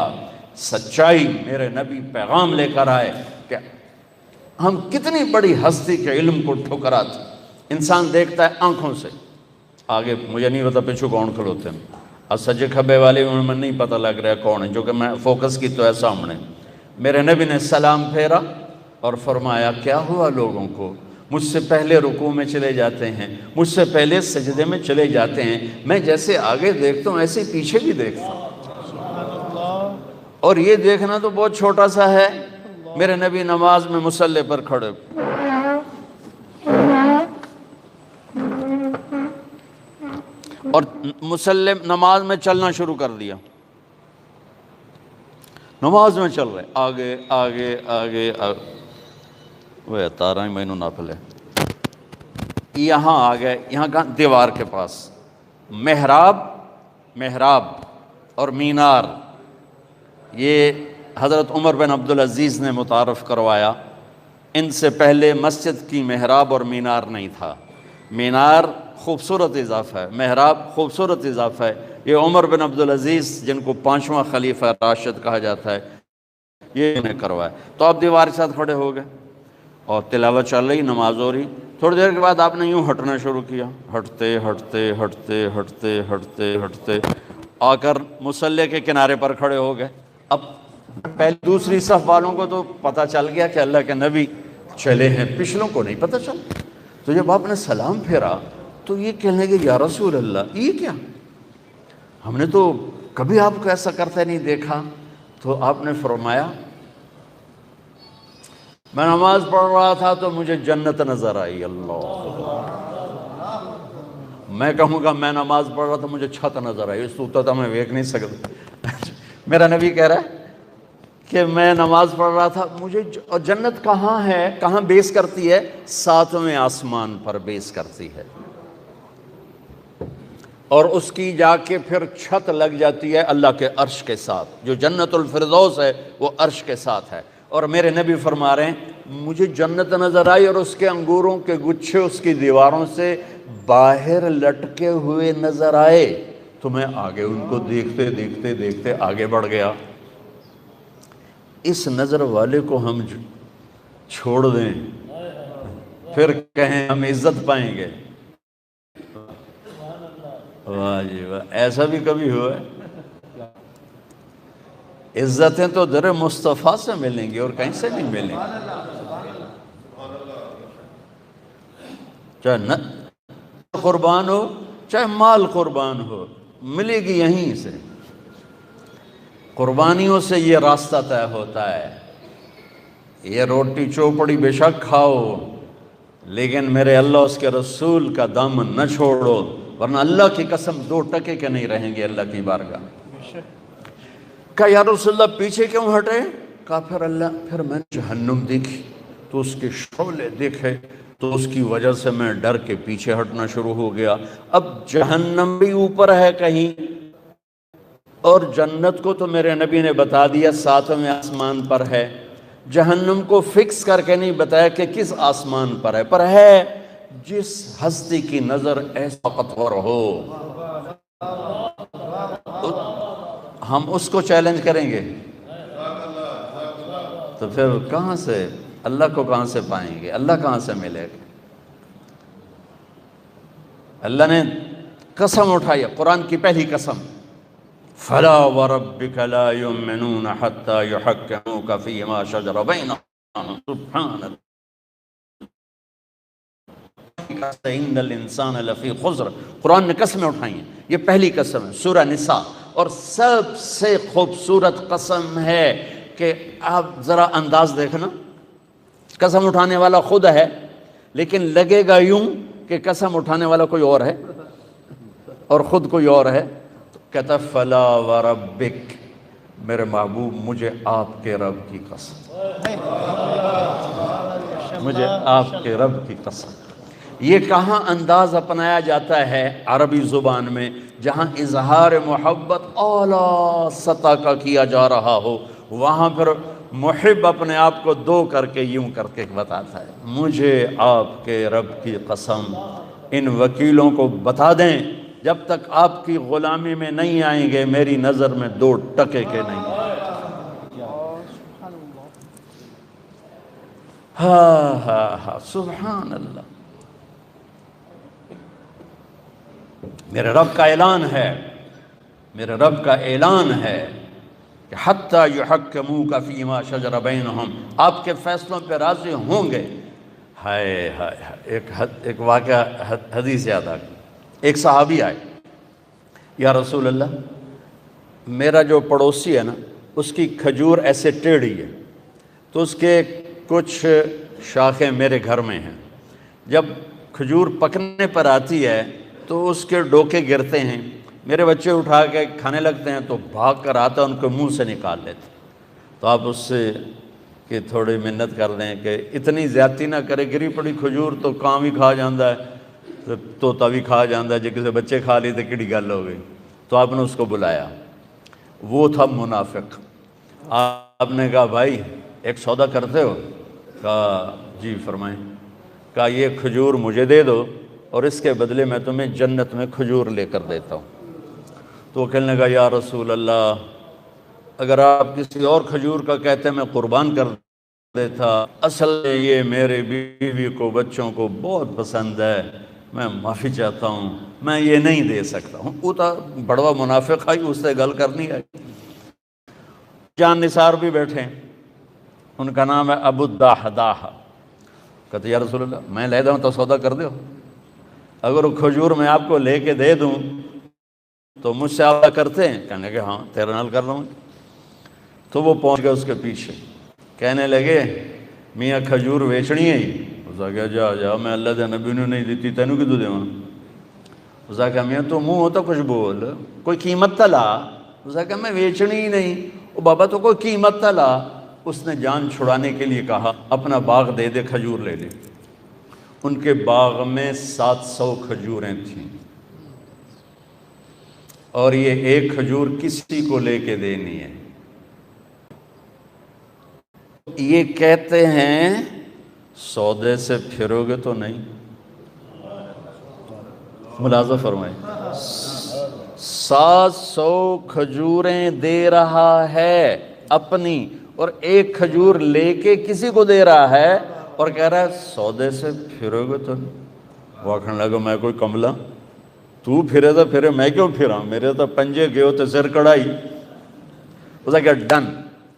سچائی، میرے نبی پیغام لے کر آئے کہ ہم کتنی بڑی ہستی کے علم کو ٹھکراتے، انسان دیکھتا ہے آنکھوں سے، آگے مجھے نہیں پتا پیچھو کون کھلوتے ہیں، اور سجے کھبے والے میں نہیں پتہ لگ رہا کون ہے، جو کہ میں فوکس کی تو ہے سامنے۔ میرے نبی نے سلام پھیرا اور فرمایا کیا ہوا لوگوں کو، مجھ سے پہلے رکوع میں چلے جاتے ہیں، مجھ سے پہلے سجدے میں چلے جاتے ہیں، میں جیسے آگے دیکھتا ہوں ایسے پیچھے بھی دیکھتا ہوں، اور یہ دیکھنا تو بہت چھوٹا سا ہے۔ میرے نبی نماز میں مصلی پر کھڑے، اور مصلی نماز میں چلنا شروع کر دیا، نماز میں چل رہے، آگے آگے آگے وہ تارا ہی مینوں ناپلے، یہاں آ گئے، یہاں کہاں، دیوار کے پاس، محراب اور مینار، یہ حضرت عمر بن عبدالعزیز نے متعارف کروایا۔ ان سے پہلے مسجد کی محراب اور مینار نہیں تھا۔ مینار خوبصورت اضافہ ہے، محراب خوبصورت اضافہ ہے۔ یہ عمر بن عبدالعزیز جن کو 5واں خلیفہ راشد کہا جاتا ہے، یہ انہیں کروایا۔ تو آپ دیوار کے ساتھ کھڑے ہو گئے اور تلاوت چل رہی، نماز ہو رہی۔ تھوڑی دیر کے بعد آپ نے یوں ہٹنا شروع کیا، ہٹتے ہٹتے ہٹتے ہٹتے ہٹتے ہٹتے آ کر مصلی کے کنارے پر کھڑے ہو گئے۔ اب پہلے دوسری صف والوں کو تو پتہ چل گیا کہ اللہ کے نبی چلے ہیں، پچھلوں کو نہیں پتہ چلا۔ تو جب آپ نے سلام پھیرا تو یہ کہنے لگے یا رسول اللہ، یہ کیا، ہم نے تو کبھی آپ کو ایسا کرتے نہیں دیکھا۔ تو آپ نے فرمایا میں نماز پڑھ رہا تھا تو مجھے جنت نظر آئی۔ اللہ، میں کہوں گا میں نماز پڑھ رہا تھا مجھے چھت نظر آئی، اس تو میں دیکھ نہیں سکتا۔ میرا نبی کہہ رہا ہے کہ میں نماز پڑھ رہا تھا، مجھے جنت کہاں ہے، کہاں بیس کرتی ہے، 7ویں آسمان پر بیس کرتی ہے، اور اس کی جا کے پھر چھت لگ جاتی ہے اللہ کے عرش کے ساتھ، جو جنت الفردوس ہے وہ عرش کے ساتھ ہے۔ اور میرے نبی فرما رہے ہیں مجھے جنت نظر آئی اور اس کے انگوروں کے گچھے اس کی دیواروں سے باہر لٹکے ہوئے نظر آئے، تو میں آگے ان کو دیکھتے دیکھتے دیکھتے آگے بڑھ گیا۔ اس نظر والے کو ہم چھوڑ دیں پھر کہیں ہم عزت پائیں گے، واہ جی واہ، ایسا بھی کبھی ہوا ہے؟ عزتیں تو در مصطفیٰ سے ملیں گی اور کہیں سے نہیں ملیں گی، چاہے قربان ہو چاہے مال قربان ہو، ملے گی یہیں سے۔ قربانیوں سے یہ راستہ طے ہوتا ہے۔ یہ روٹی چوپڑی بے شک کھاؤ، لیکن میرے اللہ اس کے رسول کا دامن نہ چھوڑو، ورنہ اللہ کی قسم 2 ٹکے کے نہیں رہیں گے اللہ کی بارگاہ۔ کہا یا رسول اللہ پیچھے کیوں ہٹے؟ کہا پھر میں نے جہنم دیکھی تو اس کے شعلے دیکھے تو اس کی وجہ سے میں ڈر کے پیچھے ہٹنا شروع ہو گیا۔ اب جہنم بھی اوپر ہے کہیں، اور جنت کو تو میرے نبی نے بتا دیا 7ویں آسمان پر ہے، جہنم کو فکس کر کے نہیں بتایا کہ کس آسمان پر ہے جس ہستی کی نظر ایسا طاقتور ہو، ہم اس کو چیلنج کریں گے تو پھر کہاں سے اللہ کو کہاں سے پائیں گے، اللہ کہاں سے ملے گا؟ اللہ نے قسم اٹھائی، قرآن کی پہلی قسم، فلا وربک لا یؤمنون حتی یحکموک فیما شجر بینہم سبحان ان الانسان لفی خسر۔ قرآن نے قسمیں اٹھائی ہیں، یہ پہلی قسم ہے سورہ نساء، اور سب سے خوبصورت قسم ہے کہ آپ ذرا انداز دیکھنا، قسم اٹھانے والا خود ہے لیکن لگے گا یوں کہ قسم اٹھانے والا کوئی اور ہے اور خود کوئی اور ہے۔ کہتا فلا وربک، میرے محبوب مجھے آپ کے رب کی قسم، مجھے آپ کے رب کی قسم۔ یہ کہاں انداز اپنایا جاتا ہے عربی زبان میں جہاں اظہار محبت اعلیٰ سطح کا کیا جا رہا ہو، وہاں پھر محب اپنے آپ کو دو کر کے یوں کر کے بتاتا ہے، مجھے آپ کے رب کی قسم ان وکیلوں کو بتا دیں جب تک آپ کی غلامی میں نہیں آئیں گے میری نظر میں دو ٹکے کے نہیں ہیں۔ ہاں ہاں ہاں سبحان اللہ۔ میرے رب کا اعلان ہے، میرے رب کا اعلان ہے کہ حتیٰ یحکموک فیما شجر بینہم، آپ کے فیصلوں پہ راضی ہوں گے۔ ہائے ہائے، ایک واقعہ حدیث یاد آ گئی۔ ایک صحابی آئے، یا رسول اللہ میرا جو پڑوسی ہے نا اس کی کھجور ایسے ٹیڑھی ہے، تو اس کے کچھ شاخیں میرے گھر میں ہیں، جب کھجور پکنے پر آتی ہے تو اس کے ڈوکے گرتے ہیں، میرے بچے اٹھا کے کھانے لگتے ہیں تو بھاگ کر آتا ان کو منہ سے نکال لیتے، تو آپ اس سے کہ تھوڑی منت کر دیں کہ اتنی زیادتی نہ کرے، گری پڑی کھجور تو کاں بھی کھا جاندہ ہے، طوطا بھی کھا جاندہ ہے، جے کسے بچے کھا لی تو کڑی گل ہو گئی۔ تو آپ نے اس کو بلایا، وہ تھا منافق۔ آپ نے کہا بھائی ایک سودا کرتے ہو؟ کہا جی فرمائیں۔ کہا یہ کھجور مجھے دے دو اور اس کے بدلے میں تمہیں جنت میں کھجور لے کر دیتا ہوں۔ تو وہ کہنے لگا یا رسول اللہ اگر آپ کسی اور کھجور کا کہتے میں قربان کر دیتا، اصل یہ میرے بیوی کو بچوں کو بہت پسند ہے، میں معافی چاہتا ہوں، میں یہ نہیں دے سکتا ہوں۔ وہ تو بڑوا منافق آئی، اس سے گل کرنی ہے۔ جان نثار بھی بیٹھے، ان کا نام ہے ابو الدحداح۔ کہتے یا رسول اللہ میں لے دوں تو سودا کر دو، اگر وہ کھجور میں آپ کو لے کے دے دوں تو مجھ سے آپ کرتے ہیں؟ کہنے کہ ہاں تیرے نال کر رہا ہوں۔ تو وہ پہنچ گئے اس کے پیچھے، کہنے لگے میاں کھجور ویچنی ہے ہی؟ اس نے کہا جا جا میں اللہ دے نبی نے نہیں دیتی تینوں کی تو دیواں۔ اس نے کہا میاں تو منہ ہوتا کچھ بول، کوئی قیمت تا لا۔ اس نے کہا میں ویچنی ہی نہیں۔ او بابا تو کوئی قیمت تا لا۔ اس نے جان چھڑانے کے لیے کہا اپنا باغ دے دے کھجور لے لے۔ ان کے باغ میں 700 کھجوریں تھیں اور یہ ایک کھجور کسی کو لے کے دینی ہے۔ یہ کہتے ہیں سودے سے پھرو گے تو نہیں؟ ملاحظہ فرمائیں، 700 کھجوریں دے رہا ہے اپنی اور ایک کھجور لے کے کسی کو دے رہا ہے اور کہہ رہا ہے سودے سے پھرو گے تو نہیں؟ وہ کہنے لگا میں کوئی کملا، تو پھرے تو پھرے میں کیوں پھراں، میرے تو پنجے گئے ہوتے سر کڑائی۔ اس نے کہا ڈن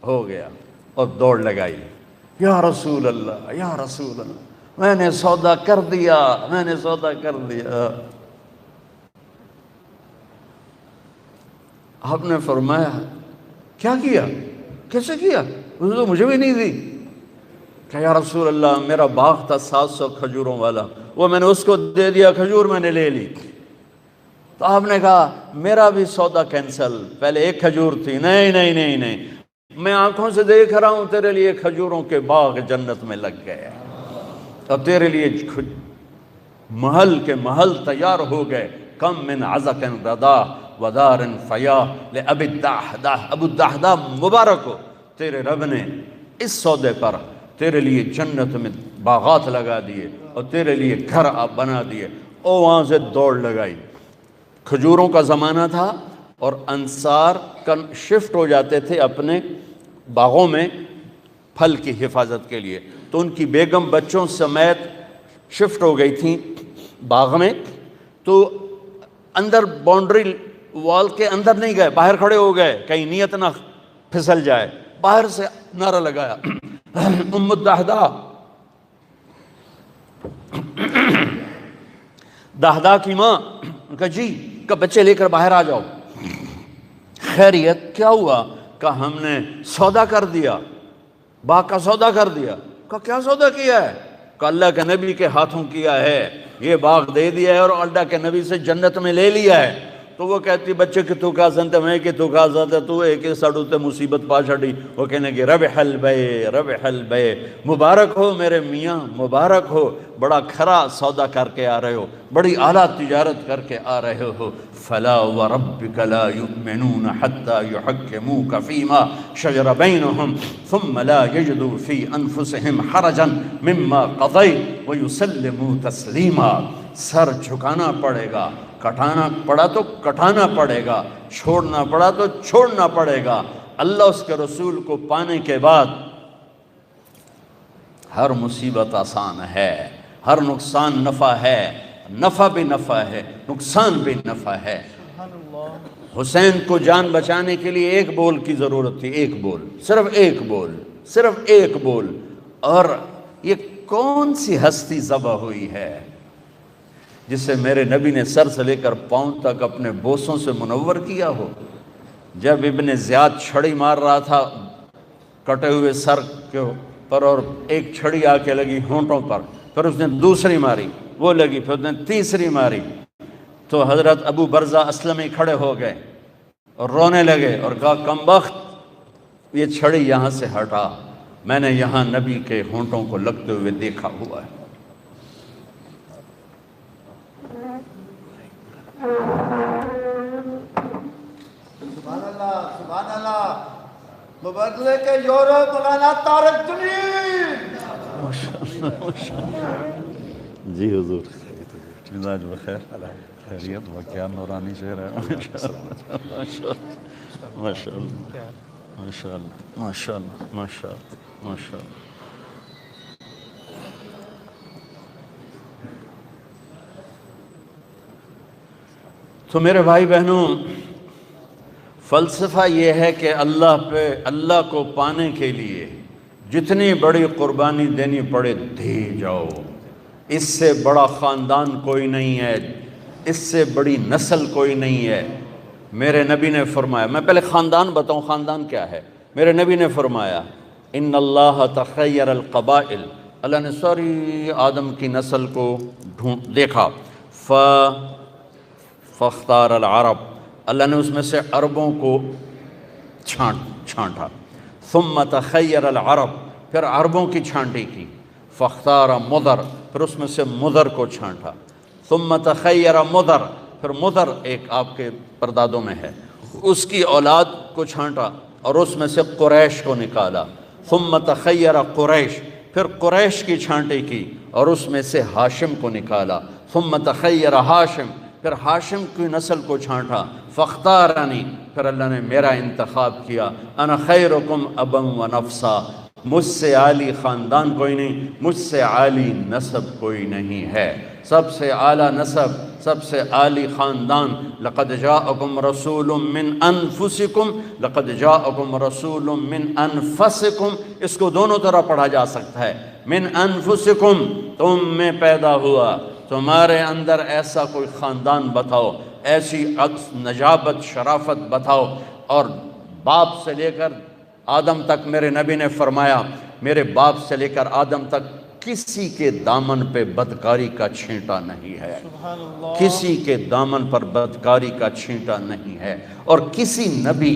ہو گیا اور دوڑ لگائی، یا رسول اللہ یا رسول اللہ میں نے سودا کر دیا، میں نے سودا کر دیا۔ آپ نے فرمایا کیا کیا، کیسے کیا؟ اس نے تو مجھے بھی نہیں دی۔ کہ یا رسول اللہ میرا باغ تھا 700 کھجوروں والا، وہ میں نے اس کو دے دیا، کھجور میں نے لے لی۔ تو آپ نے کہا میرا بھی سودا کینسل، پہلے ایک کھجور تھی، نہیں نہیں نہیں نہیں، میں آنکھوں سے دیکھ رہا ہوں تیرے لیے کھجوروں کے باغ جنت میں لگ گئے اور تیرے لیے محل کے محل تیار ہو گئے۔ کم من عزق ردا ودار فیا لأبی الدحداح، ابو الدحداح مبارک ہو، تیرے رب نے اس سودے پر تیرے لیے جنت میں باغات لگا دیے اور تیرے لیے گھر آپ بنا دیے۔ اور وہاں سے دوڑ لگائی۔ کھجوروں کا زمانہ تھا اور انصار شفٹ ہو جاتے تھے اپنے باغوں میں پھل کی حفاظت کے لیے، تو ان کی بیگم بچوں سمیت شفٹ ہو گئی تھیں باغ میں، تو اندر باؤنڈری وال کے اندر نہیں گئے، باہر کھڑے ہو گئے کہیں نیت نہ پھسل جائے۔ باہر سے نعرہ لگایا ام الدحداح، دحداح کی ماں، کہا جی، کہ بچے لے کر باہر آ جاؤ۔ خیریت کیا ہوا؟ کہا ہم نے سودا کر دیا، باغ کا سودا کر دیا۔ کہا کیا سودا کیا ہے؟ کہا اللہ کے نبی کے ہاتھوں کیا ہے، یہ باغ دے دیا ہے اور اللہ کے نبی سے جنت میں لے لیا ہے۔ تو تو وہ کہتی بچے کہ تو کا سنتے میں کہ تو کا سنتے تو ایک ساڑھو تے مصیبت پا چھڑی، وہ کہنے کہ ربح البے، مبارک ہو میرے میاں، مبارک ہو، بڑا کھرا سودا کر کے آ رہے ہو، بڑی اعلیٰ تجارت کر کے آ رہے ہو۔ فلا وربک لا یؤمنون حتی یحکموک فیما شجر بینہم ثم لا یجدوا فی انفسہم حرجا مما قضیت ویسلموا تسلیما۔ سر جھکانا پڑے گا، کٹانا پڑا تو کٹانا پڑے گا، چھوڑنا پڑا تو چھوڑنا پڑے گا۔ اللہ اس کے رسول کو پانے کے بعد ہر مصیبت آسان ہے، ہر نقصان نفع ہے، نفع بھی نفع ہے، نقصان بھی نفع ہے۔ حسین کو جان بچانے کے لیے ایک بول کی ضرورت تھی، ایک بول، صرف ایک بول، صرف ایک بول۔ اور یہ کون سی ہستی ذبح ہوئی ہے جسے میرے نبی نے سر سے لے کر پاؤں تک اپنے بوسوں سے منور کیا ہو؟ جب ابن زیاد چھڑی مار رہا تھا کٹے ہوئے سر کے پر، اور ایک چھڑی آ کے لگی ہونٹوں پر، پھر اس نے دوسری ماری، وہ لگی، پھر اس نے تیسری ماری، تو حضرت ابو برزہ اسلمی کھڑے ہو گئے اور رونے لگے اور کہا کمبخت، یہ چھڑی یہاں سے ہٹا، میں نے یہاں نبی کے ہونٹوں کو لگتے ہوئے دیکھا ہوا ہے۔ سبحان اللہ، سبحان اللہ، مبادلے کے یورپ مولانا طارق جلیل۔ جی حضور، مزاج بخیر، خیریت، واقعہ نورانی شہر ہے، ماشاء اللہ، ماشاء اللہ، ماشاء اللہ، ماشاء اللہ، ماشاء اللہ۔ تو میرے بھائی بہنوں، فلسفہ یہ ہے کہ اللہ کو پانے کے لیے جتنی بڑی قربانی دینی پڑے دے جاؤ۔ اس سے بڑا خاندان کوئی نہیں ہے، اس سے بڑی نسل کوئی نہیں ہے۔ میرے نبی نے فرمایا، میں پہلے خاندان بتاؤں خاندان کیا ہے۔ میرے نبی نے فرمایا ان اللہ تخیر القبائل، اللہ نے ساری آدم کی نسل کو دیکھا، فاختار العرب، اللہ نے اس میں سے عربوں کو چھانٹا، ثم تخیر العرب، پھر عربوں کی چھانٹی کی، فاختار مدر، پھر اس میں سے مدر کو چھانٹا، ثم تخیر مدر، پھر مدر ایک آپ کے پردادوں میں ہے، اس کی اولاد کو چھانٹا اور اس میں سے قریش کو نکالا، ثم تخیر قریش، پھر قریش کی چھانٹی کی اور اس میں سے ہاشم کو نکالا، ثم تخیر ہاشم، پھر ہاشم کی نسل کو چھانٹا، فاختارنی، پھر اللہ نے میرا انتخاب کیا، انا خیرکم ابا و نفسا، مجھ سے عالی خاندان کوئی نہیں، مجھ سے عالی نسب کوئی نہیں ہے، سب سے اعلیٰ نسب، سب سے عالی خاندان۔ لقد جاءکم رسول من انفسکم، لقد جاءکم رسول من انفسکم، اس کو دونوں طرح پڑھا جا سکتا ہے، من انفسکم، تم میں پیدا ہوا، تمہارے اندر ایسا کوئی خاندان بتاؤ، ایسی نجابت شرافت بتاؤ۔ اور باپ سے لے کر آدم تک میرے نبی نے فرمایا، میرے باپ سے لے کر آدم تک کسی کے دامن پہ بدکاری کا چھینٹا نہیں ہے، کسی کے دامن پر بدکاری کا چھینٹا نہیں ہے، اور کسی نبی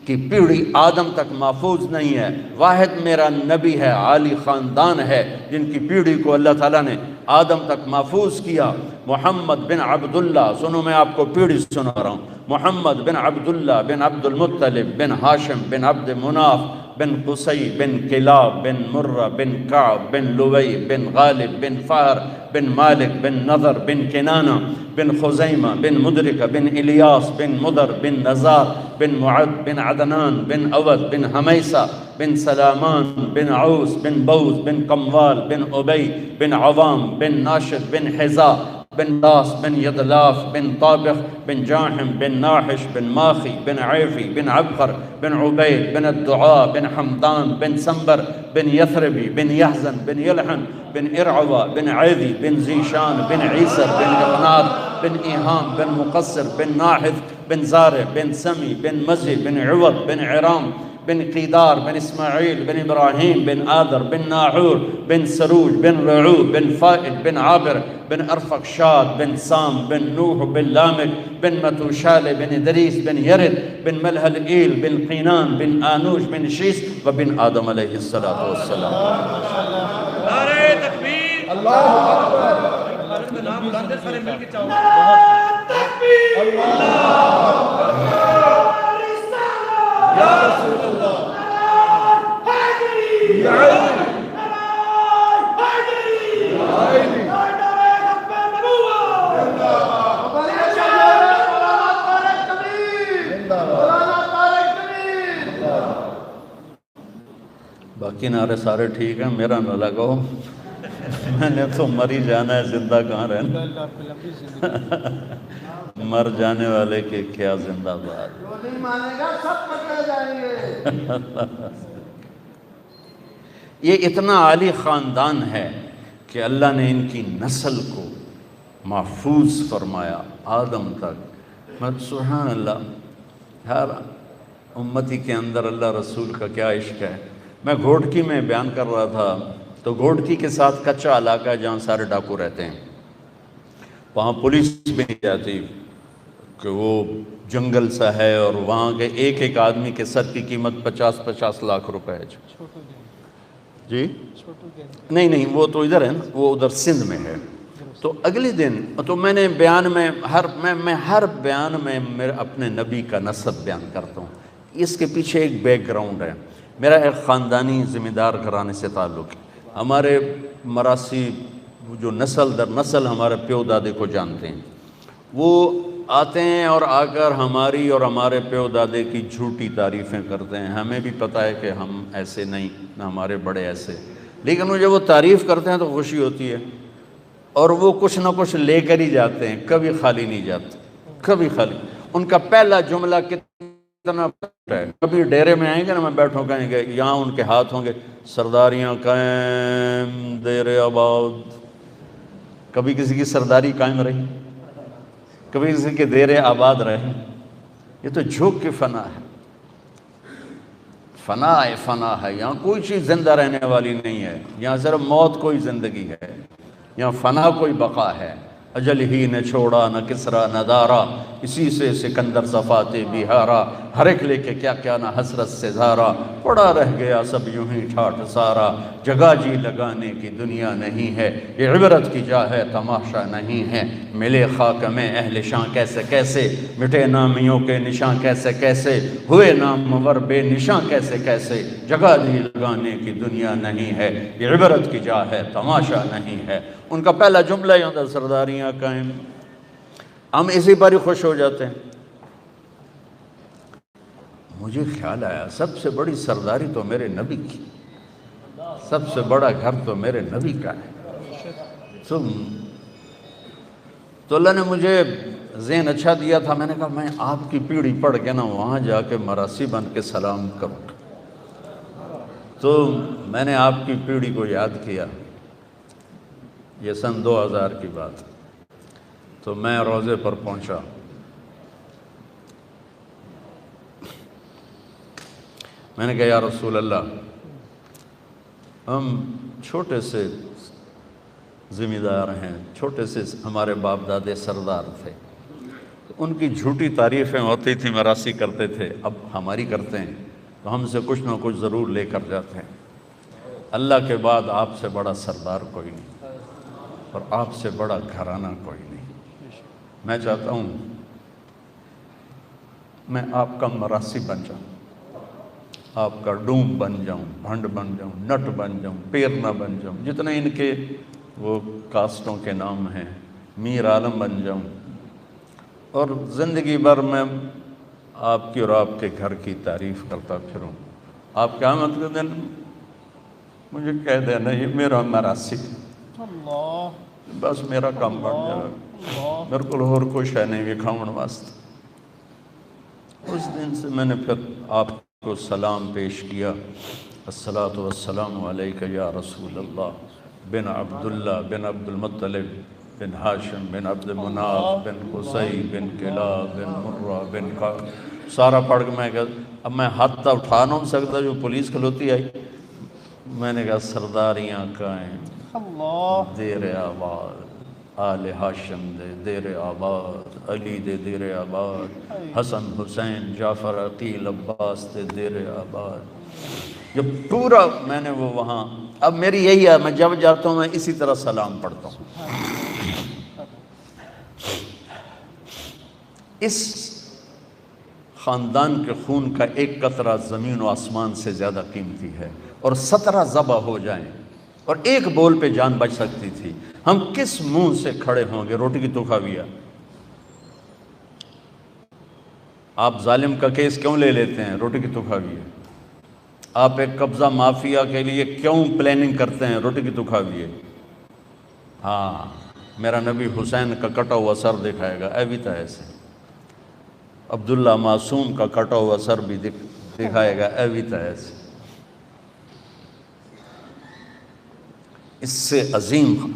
کی پیڑھی آدم تک محفوظ نہیں ہے۔ واحد میرا نبی ہے، عالی خاندان ہے، جن کی پیڑھی کو اللہ تعالیٰ نے آدم تک محفوظ کیا، محمد بن عبداللہ۔ سنو میں آپ کو پیڑھی سنا رہا ہوں، محمد بن عبداللہ بن عبد المطلب بن ہاشم بن عبد مناف بن قصی بن کلاب بن مرہ بن کعب بن لوی بن غالب بن فہر بن مالک بن نضر بن کنانہ بن خزیمہ بن مدرکہ بن الیاس بن مدر بن نزار بن معد بن عدنان بن اود بن حمیسہ بن سلامان بن عوس بن بوز بن قموال بن عبی بن عوام بن ناشد بن حزا بن داس بن یدلاف بن طابخ بن جاحم بن ناحش بن ماخی بن عیفی بن عبقر بن عبید بن الدعاء بن حمدان بن سنبر بن یثربی بن یحزن بن یلحن بن ارعوہ بن عیدی بن زیشان بن عیسر بن اغناد بن ایہام بن مقصر بن ناحث بن زارع بن سمی بن مزی بن عوض بن عرام بن قیدار بن اسماعیل بن ابراہیم بن آدر بن ناحور بن سروج بن رعو بن فائد بن عابر بن ارفقشاد بن سام بن نوح بن لامک بن متوشال بن ادریس بن یرد بن ملہل ایل بن قینان بن آنوش بن شیس وبن آدم علیہ السلام. نعرہ تکبیر، اللہ اکبر. کا نام بلند سارے مل کے چاہو. یا رسول اللہ. باقی نعرے سارے ٹھیک ہیں، میرا نہ لگاؤ. میں نے تو مر ہی جانا ہے، زندہ کہاں رہنا. مر جانے والے کے کیا زندہ باد. جو نہیں مانے گا سب پکڑے جائیں گے. یہ اتنا عالی خاندان ہے کہ اللہ نے ان کی نسل کو محفوظ فرمایا آدم تک. سبحان اللہ، ہر امتی کے اندر اللہ رسول کا کیا عشق ہے. میں گھوڑکی میں بیان کر رہا تھا تو گھوڑکی کے ساتھ کچا علاقہ ہے جہاں سارے ڈاکو رہتے ہیں. وہاں پولیس بھی نہیں جاتی کہ وہ جنگل سا ہے، اور وہاں کے ایک ایک آدمی کے سر کی قیمت 50-50 لاکھ روپے ہے. جی نہیں وہ تو ادھر ہے نا، وہ ادھر سندھ میں ہے. تو اگلے دن تو میں نے بیان میں میں ہر بیان میں میرے اپنے نبی کا نسب بیان کرتا ہوں. اس کے پیچھے ایک بیک گراؤنڈ ہے. میرا ایک خاندانی ذمہ دار گھرانے سے تعلق ہے. ہمارے مراسی جو نسل در نسل ہمارے پیو دادے کو جانتے ہیں، وہ آتے ہیں اور آ کر ہماری اور ہمارے پیو دادے کی جھوٹی تعریفیں کرتے ہیں. ہمیں بھی پتہ ہے کہ ہم ایسے نہیں، نہ ہمارے بڑے ایسے، لیکن وہ جب وہ تعریف کرتے ہیں تو خوشی ہوتی ہے. اور وہ کچھ نہ کچھ لے کر ہی جاتے ہیں، کبھی خالی نہیں جاتے، کبھی خالی. ان کا پہلا جملہ کتنا ہے. کبھی ڈیرے میں آئیں گے نا، میں بیٹھوں کہیں گے، یہاں ان کے ہاتھ ہوں گے سرداریاں قائم دیر آباد. کبھی کسی کی سرداری قائم رہی، کبھی کسی کے دیر آباد رہے. یہ تو جھوک کی فنا ہے، فنا ہے. یہاں کوئی چیز زندہ رہنے والی نہیں ہے. یہاں صرف موت کوئی زندگی ہے، یہاں فنا کوئی بقا ہے. اجل ہی نہ چھوڑا نہ کسرا نہ دارا، اسی سے سکندر صفات بہارا. ہر ایک لے کے کیا کیا نہ حسرت سے زارا، پڑا رہ گیا سب یوں ہی ٹھاٹھ سارا. جگہ جی لگانے کی دنیا نہیں ہے، یہ عبرت کی جا ہے تماشا نہیں ہے. ملے خاک میں اہل شاں کیسے کیسے، مٹے نامیوں کے نشاں کیسے کیسے، ہوئے نامور بے نشاں کیسے کیسے. جگہ جی لگانے کی دنیا نہیں ہے، یہ عبرت کی جا ہے تماشا نہیں ہے. ان کا پہلا جملہ ہی ہوتا سرداریاں قائم. ہم اسی پر ہی خوش ہو جاتے ہیں. مجھے خیال آیا سب سے بڑی سرداری تو میرے نبی کی، سب سے بڑا گھر تو میرے نبی کا ہے. تو اللہ نے مجھے ذہن اچھا دیا تھا. میں نے کہا میں آپ کی پیڑھی پڑھ کے نا وہاں جا کے مراسی بن کے سلام کروں. تو میں نے آپ کی پیڑھی کو یاد کیا. یہ سن 2000 کی بات. تو میں روضے پر پہنچا. میں نے کہا یا رسول اللہ، ہم چھوٹے سے ذمہ دار ہیں، چھوٹے سے ہمارے باپ دادے سردار تھے. ان کی جھوٹی تعریفیں ہوتی تھیں، مراسی کرتے تھے، اب ہماری کرتے ہیں تو ہم سے کچھ نہ کچھ ضرور لے کر جاتے ہیں. اللہ کے بعد آپ سے بڑا سردار کوئی نہیں، اور آپ سے بڑا گھرانہ کوئی نہیں. میں چاہتا ہوں میں آپ کا مراسی بن جاؤں، آپ کا ڈوم بن جاؤں، بھنڈ بن جاؤں، نٹ بن جاؤں، پیرنا بن جاؤں، جتنے ان کے وہ کاسٹوں کے نام ہیں، میر عالم بن جاؤں. اور زندگی بھر میں آپ کی اور آپ کے گھر کی تعریف کرتا پھروں. آپ قیامت کے دن مجھے کہہ دینا یہ میرا مراسی، بس میرا کام بن جائے. میرے کو اور کچھ ہے نہیں وکھاؤن واسطے. اس دن سے میں نے پھر آپ کو سلام پیش کیا. الصلاۃ والسلام علیک یا رسول اللہ بن عبداللہ بن عبد المطلب بن ہاشم بن عبد مناف بن قصی بن کلاب بن مرہ بن سارا پڑھ کے میں کہا اب میں ہاتھ تو اٹھا نہیں سکتا، جو پولیس کھلوتی آئی، میں نے کہا سرداریاں کہیں اللہ دیر آباد، آل ہاشم دے دیر آباد، علی دے دیر آباد، حسن حسین جعفر عقیل عباس دے دیر آباد، جب پورا میں نے وہ وہاں، اب میری یہی ہے، میں جب جاتا ہوں میں اسی طرح سلام پڑھتا ہوں۔ اس خاندان کے خون کا ایک قطرہ زمین و آسمان سے زیادہ قیمتی ہے، اور 17 ذبح ہو جائیں اور ایک بول پہ جان بچ سکتی تھی، ہم کس منہ سے کھڑے ہوں گے؟ روٹی کی تو کھاویا۔ آپ ظالم کا کیس کیوں لے لیتے ہیں؟ روٹی کی تو کھاویا۔ آپ ایک قبضہ مافیا کے لیے کیوں پلاننگ کرتے ہیں؟ روٹی کی تو کھاویے۔ ہاں، میرا نبی حسین کا کٹا ہوا سر دکھائے گا، اے بھی تا ایسے، عبداللہ معصوم کا کٹا ہوا سر بھی دکھائے گا، اے بھی تا ایسے۔ اس سے عظیم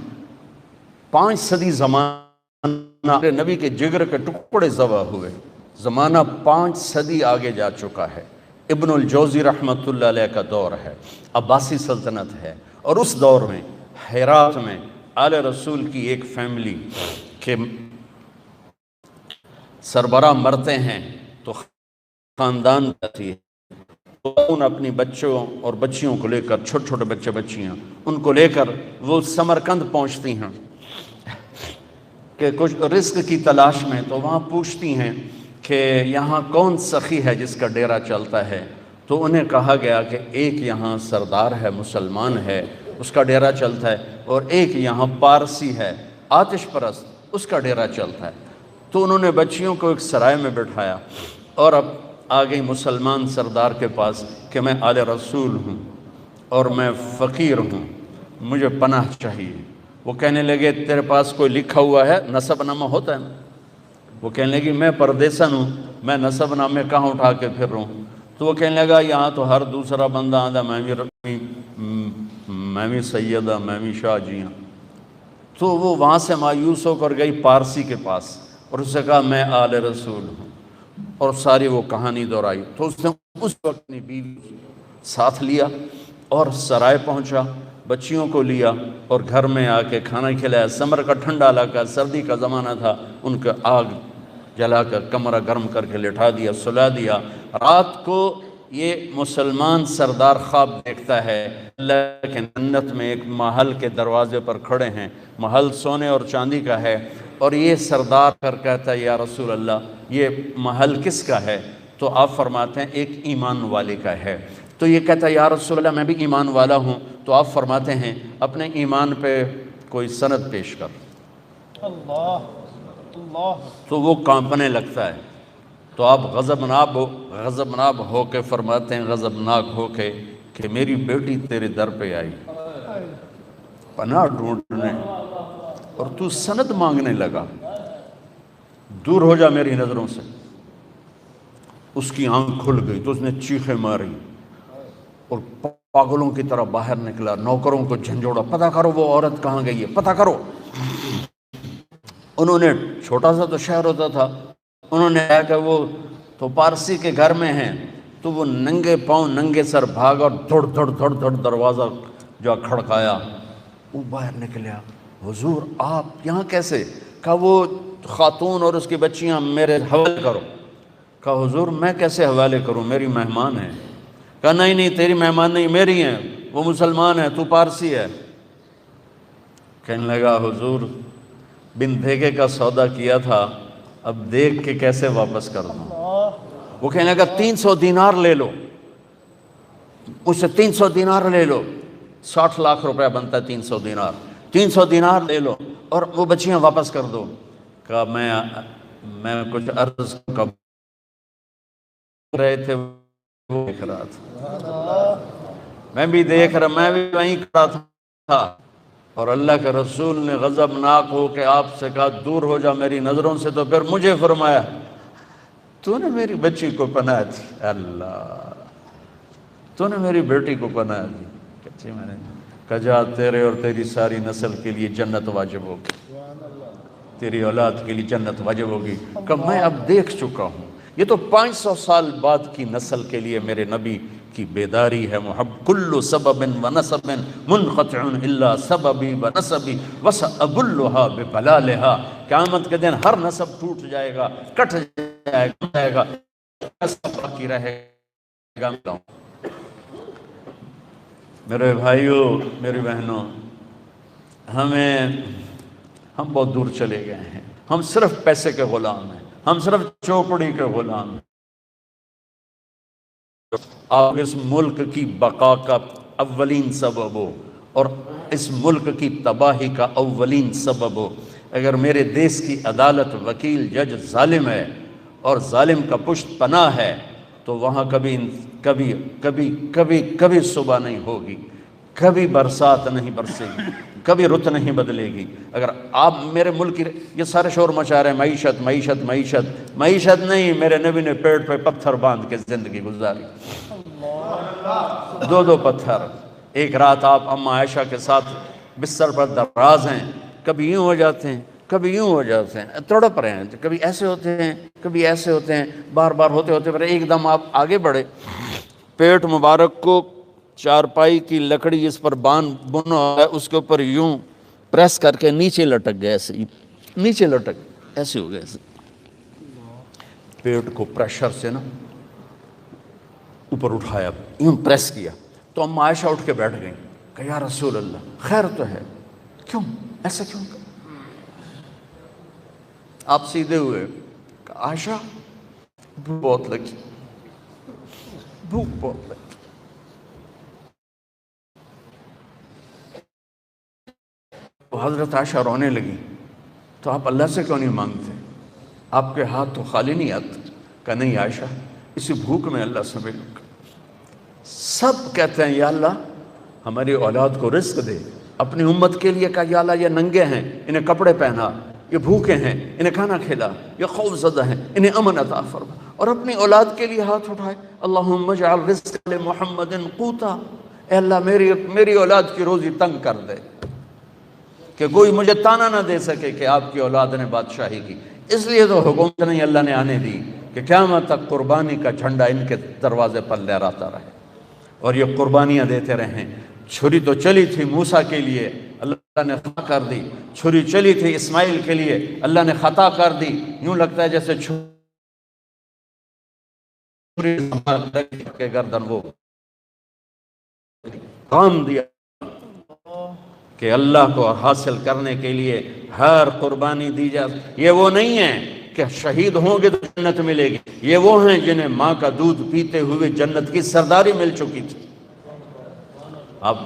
5 صدی زمانہ نبی کے جگر کے ٹکڑے ذبح ہوئے، زمانہ 5 صدی آگے جا چکا ہے۔ ابن الجوزی رحمۃ اللہ علیہ کا دور ہے، عباسی سلطنت ہے، اور اس دور میں ہرات میں آل رسول کی ایک فیملی کے سربراہ مرتے ہیں تو خاندان جاتی ہے، تو ان اپنی بچوں اور بچیوں کو لے کر، چھوٹے چھوٹے بچے بچیاں، ان کو لے کر وہ سمرقند پہنچتی ہیں کہ کچھ رزق کی تلاش میں، تو وہاں پوچھتی ہیں کہ یہاں کون سخی ہے جس کا ڈیرا چلتا ہے؟ تو انہیں کہا گیا کہ ایک یہاں سردار ہے، مسلمان ہے، اس کا ڈیرا چلتا ہے، اور ایک یہاں پارسی ہے، آتش پرست، اس کا ڈیرا چلتا ہے۔ تو انہوں نے بچیوں کو ایک سرائے میں بٹھایا اور اب آ گئی مسلمان سردار کے پاس کہ میں آل رسول ہوں اور میں فقیر ہوں، مجھے پناہ چاہیے۔ وہ کہنے لگے تیرے پاس کوئی لکھا ہوا ہے؟ نسب نامہ ہوتا ہے نا؟ وہ کہنے لگی میں پردیسن ہوں، میں نسب نامے کہاں اٹھا کے پھر رہا ہوں؟ تو وہ کہنے لگا یہاں تو ہر دوسرا بندہ آدھا میں بھی سیدہ، میں بھی شاہ جی ہوں۔ تو وہ وہاں سے مایوس ہو کر گئی پارسی کے پاس اور اس سے کہا میں آل رسول ہوں، اور ساری وہ کہانی دہرائی۔ تو اس نے اس وقت اپنی بیوی ساتھ لیا اور سرائے پہنچا، بچیوں کو لیا اور گھر میں آ کے کھانا کھلایا۔ سمر کا ٹھنڈا علاقہ، سردی کا زمانہ تھا، ان کا آگ جلا کر کمرہ گرم کر کے لٹھا دیا، سلا دیا۔ رات کو یہ مسلمان سردار خواب دیکھتا ہے، اللہ کے جنت میں ایک محل کے دروازے پر کھڑے ہیں، محل سونے اور چاندی کا ہے، اور یہ سردار کر کہتا ہے یا رسول اللہ یہ محل کس کا ہے؟ تو آپ فرماتے ہیں ایک ایمان والے کا ہے۔ تو یہ کہتا ہے یا رسول اللہ میں بھی ایمان والا ہوں۔ تو آپ فرماتے ہیں اپنے ایمان پہ کوئی سند پیش کر۔ اللہ اللہ تو وہ کانپنے لگتا ہے۔ تو آپ غضبناک ہو کے فرماتے ہیں، غضبناک ہو کے، کہ میری بیٹی تیرے در پہ آئی پناہ ڈھونڈنے اور تو سند مانگنے لگا، دور ہو جا میری نظروں سے۔ اس کی آنکھ کھل گئی تو اس نے چیخیں ماری اور پاگلوں کی طرح باہر نکلا، نوکروں کو جھنجھوڑا، پتہ کرو وہ عورت کہاں گئی ہے، پتہ کرو۔ انہوں نے، چھوٹا سا تو شہر ہوتا تھا، انہوں نے کہا کہ وہ تو پارسی کے گھر میں ہیں۔ تو وہ ننگے پاؤں ننگے سر بھاگا اور دھڑ دروازہ جا کھڑکایا۔ وہ باہر نکلیا، حضور آپ یہاں کیسے؟ کہا وہ خاتون اور اس کی بچیاں میرے حوالے کرو۔ کہا حضور میں کیسے حوالے کروں، میری مہمان ہیں۔ کہا نہیں تیری مہمان نہیں، میری ہیں، وہ مسلمان ہے، تو پارسی ہے۔ کہنے لگا حضور بن دھیگے کا سودا کیا تھا، اب دیکھ کے کیسے واپس کر دوں؟ وہ کہنے لگا 300 دینار لے لو، اس سے 300 دینار لے لو، 60 لاکھ روپے بنتا ہے 300 دینار، 300 دینار لے لو اور وہ بچیاں واپس کر دو۔ کہا میں کچھ عرض کب رہے تھے وہ دیکھ رہا تھا، میں بھی دیکھ رہا، میں بھی وہیں کھڑا تھا، اور اللہ کے رسول نے غضبناک ہو کے آپ سے کہا دور ہو جا میری نظروں سے۔ تو پھر مجھے فرمایا تو نے میری بچی کو پناہ دی، اللہ تو نے میری بیٹی کو پناہ دی۔ کہتے میں نے کہا جا تیرے اور تیری ساری نسل کے لیے جنت واجب ہوگی، تیری اولاد کے لیے جنت واجب ہوگی۔ کہ میں اب دیکھ چکا ہوں یہ تو 500 سال بعد کی نسل کے لیے میرے نبی کی بیداری ہے. کل سبب و نسب منقطع الا سببی و نسبی وسأبلھا ببلالھا. قیامت کے دن ہر نسب ٹوٹ جائے گا، کٹ جائے گا، نسب باقی رہے گا. میرے بھائیوں، میری بہنوں، ہم بہت دور چلے گئے ہیں. ہم صرف پیسے کے غلام ہیں، ہم صرف چوپڑی کے غلام ہیں. آپ اس ملک کی بقا کا اولین سبب ہو اور اس ملک کی تباہی کا اولین سبب ہو. اگر میرے دیس کی عدالت، وکیل، جج ظالم ہے اور ظالم کا پشت پناہ ہے تو وہاں کبھی صبح نہیں ہوگی، کبھی برسات نہیں برسے گی، کبھی رت نہیں بدلے گی. اگر آپ میرے ملک کی یہ سارے شور مچا رہے ہیں معیشت معیشت معیشت، معیشت نہیں، میرے نبی نے پیٹ پہ پتھر باندھ کے زندگی گزاری. 2 پتھر. ایک رات آپ اماں عائشہ کے ساتھ بستر پر دراز ہیں، کبھی یوں ہو جاتے ہیں، کبھی یوں ہو جاتے ہیں، تڑپ رہے ہیں، کبھی ایسے ہوتے ہیں، کبھی ایسے ہوتے ہیں، بار بار ہوتے ہوتے پھر ایک دم آپ آگے بڑھے. پیٹ مبارک کو چارپائی کی لکڑی اس پر بنا ہے، اس کے اوپر یوں پریس کر کے نیچے لٹک گئے، ایسے نیچے لٹک ایسے ہو گئے. ایسے پیٹ کو پریشر سے نا اوپر اٹھایا، یوں پریس کیا تو اما عائشہ اٹھ کے بیٹھ گئیں کہ یا رسول اللہ خیر تو ہے، کیوں ایسا کیوں؟ آپ سیدھے ہوئے کہ عائشہ بھوک بہت لگی، بھوک بہت لگی. حضرت عائشہ رونے لگی تو آپ اللہ سے کیوں نہیں مانگتے؟ آپ کے ہاتھ تو خالی نہیں آتے. کہ نہیں عائشہ، اسی بھوک میں اللہ سے ملوں گا. سب کہتے ہیں یا اللہ ہماری اولاد کو رزق دے. اپنی امت کے لیے کہا یا اللہ یہ ننگے ہیں، انہیں کپڑے پہنا، یہ بھوکے ہیں، انہیں کھانا کھلا، یہ خوف زدہ ہیں، انہیں امن عطا فرما. اور اپنی اولاد کے لیے ہاتھ اٹھائے اللہم اجعل رزق لمحمد قوتا. اے اللہ میری اولاد کی روزی تنگ کر دے کہ کوئی مجھے تانا نہ دے سکے کہ آپ کی اولاد نے بادشاہی کی. اس لیے تو حکومت نہیں اللہ نے آنے دی کہ قیامت تک قربانی کا جھنڈا ان کے دروازے پر لہراتا رہے اور یہ قربانیاں دیتے رہیں. چھری تو چلی تھی موسیٰ کے لیے، اللہ نے خطا کر دی. چھری چلی تھی اسماعیل کے لیے، اللہ نے خطا کر دی. یوں لگتا ہے جیسے چھری کے گردن وہ کام دیا کہ اللہ کو حاصل کرنے کے لیے ہر قربانی دی جائے. یہ وہ نہیں ہے کہ شہید ہوں گے تو جنت ملے گی، یہ وہ ہیں جنہیں ماں کا دودھ پیتے ہوئے جنت کی سرداری مل چکی تھی. اب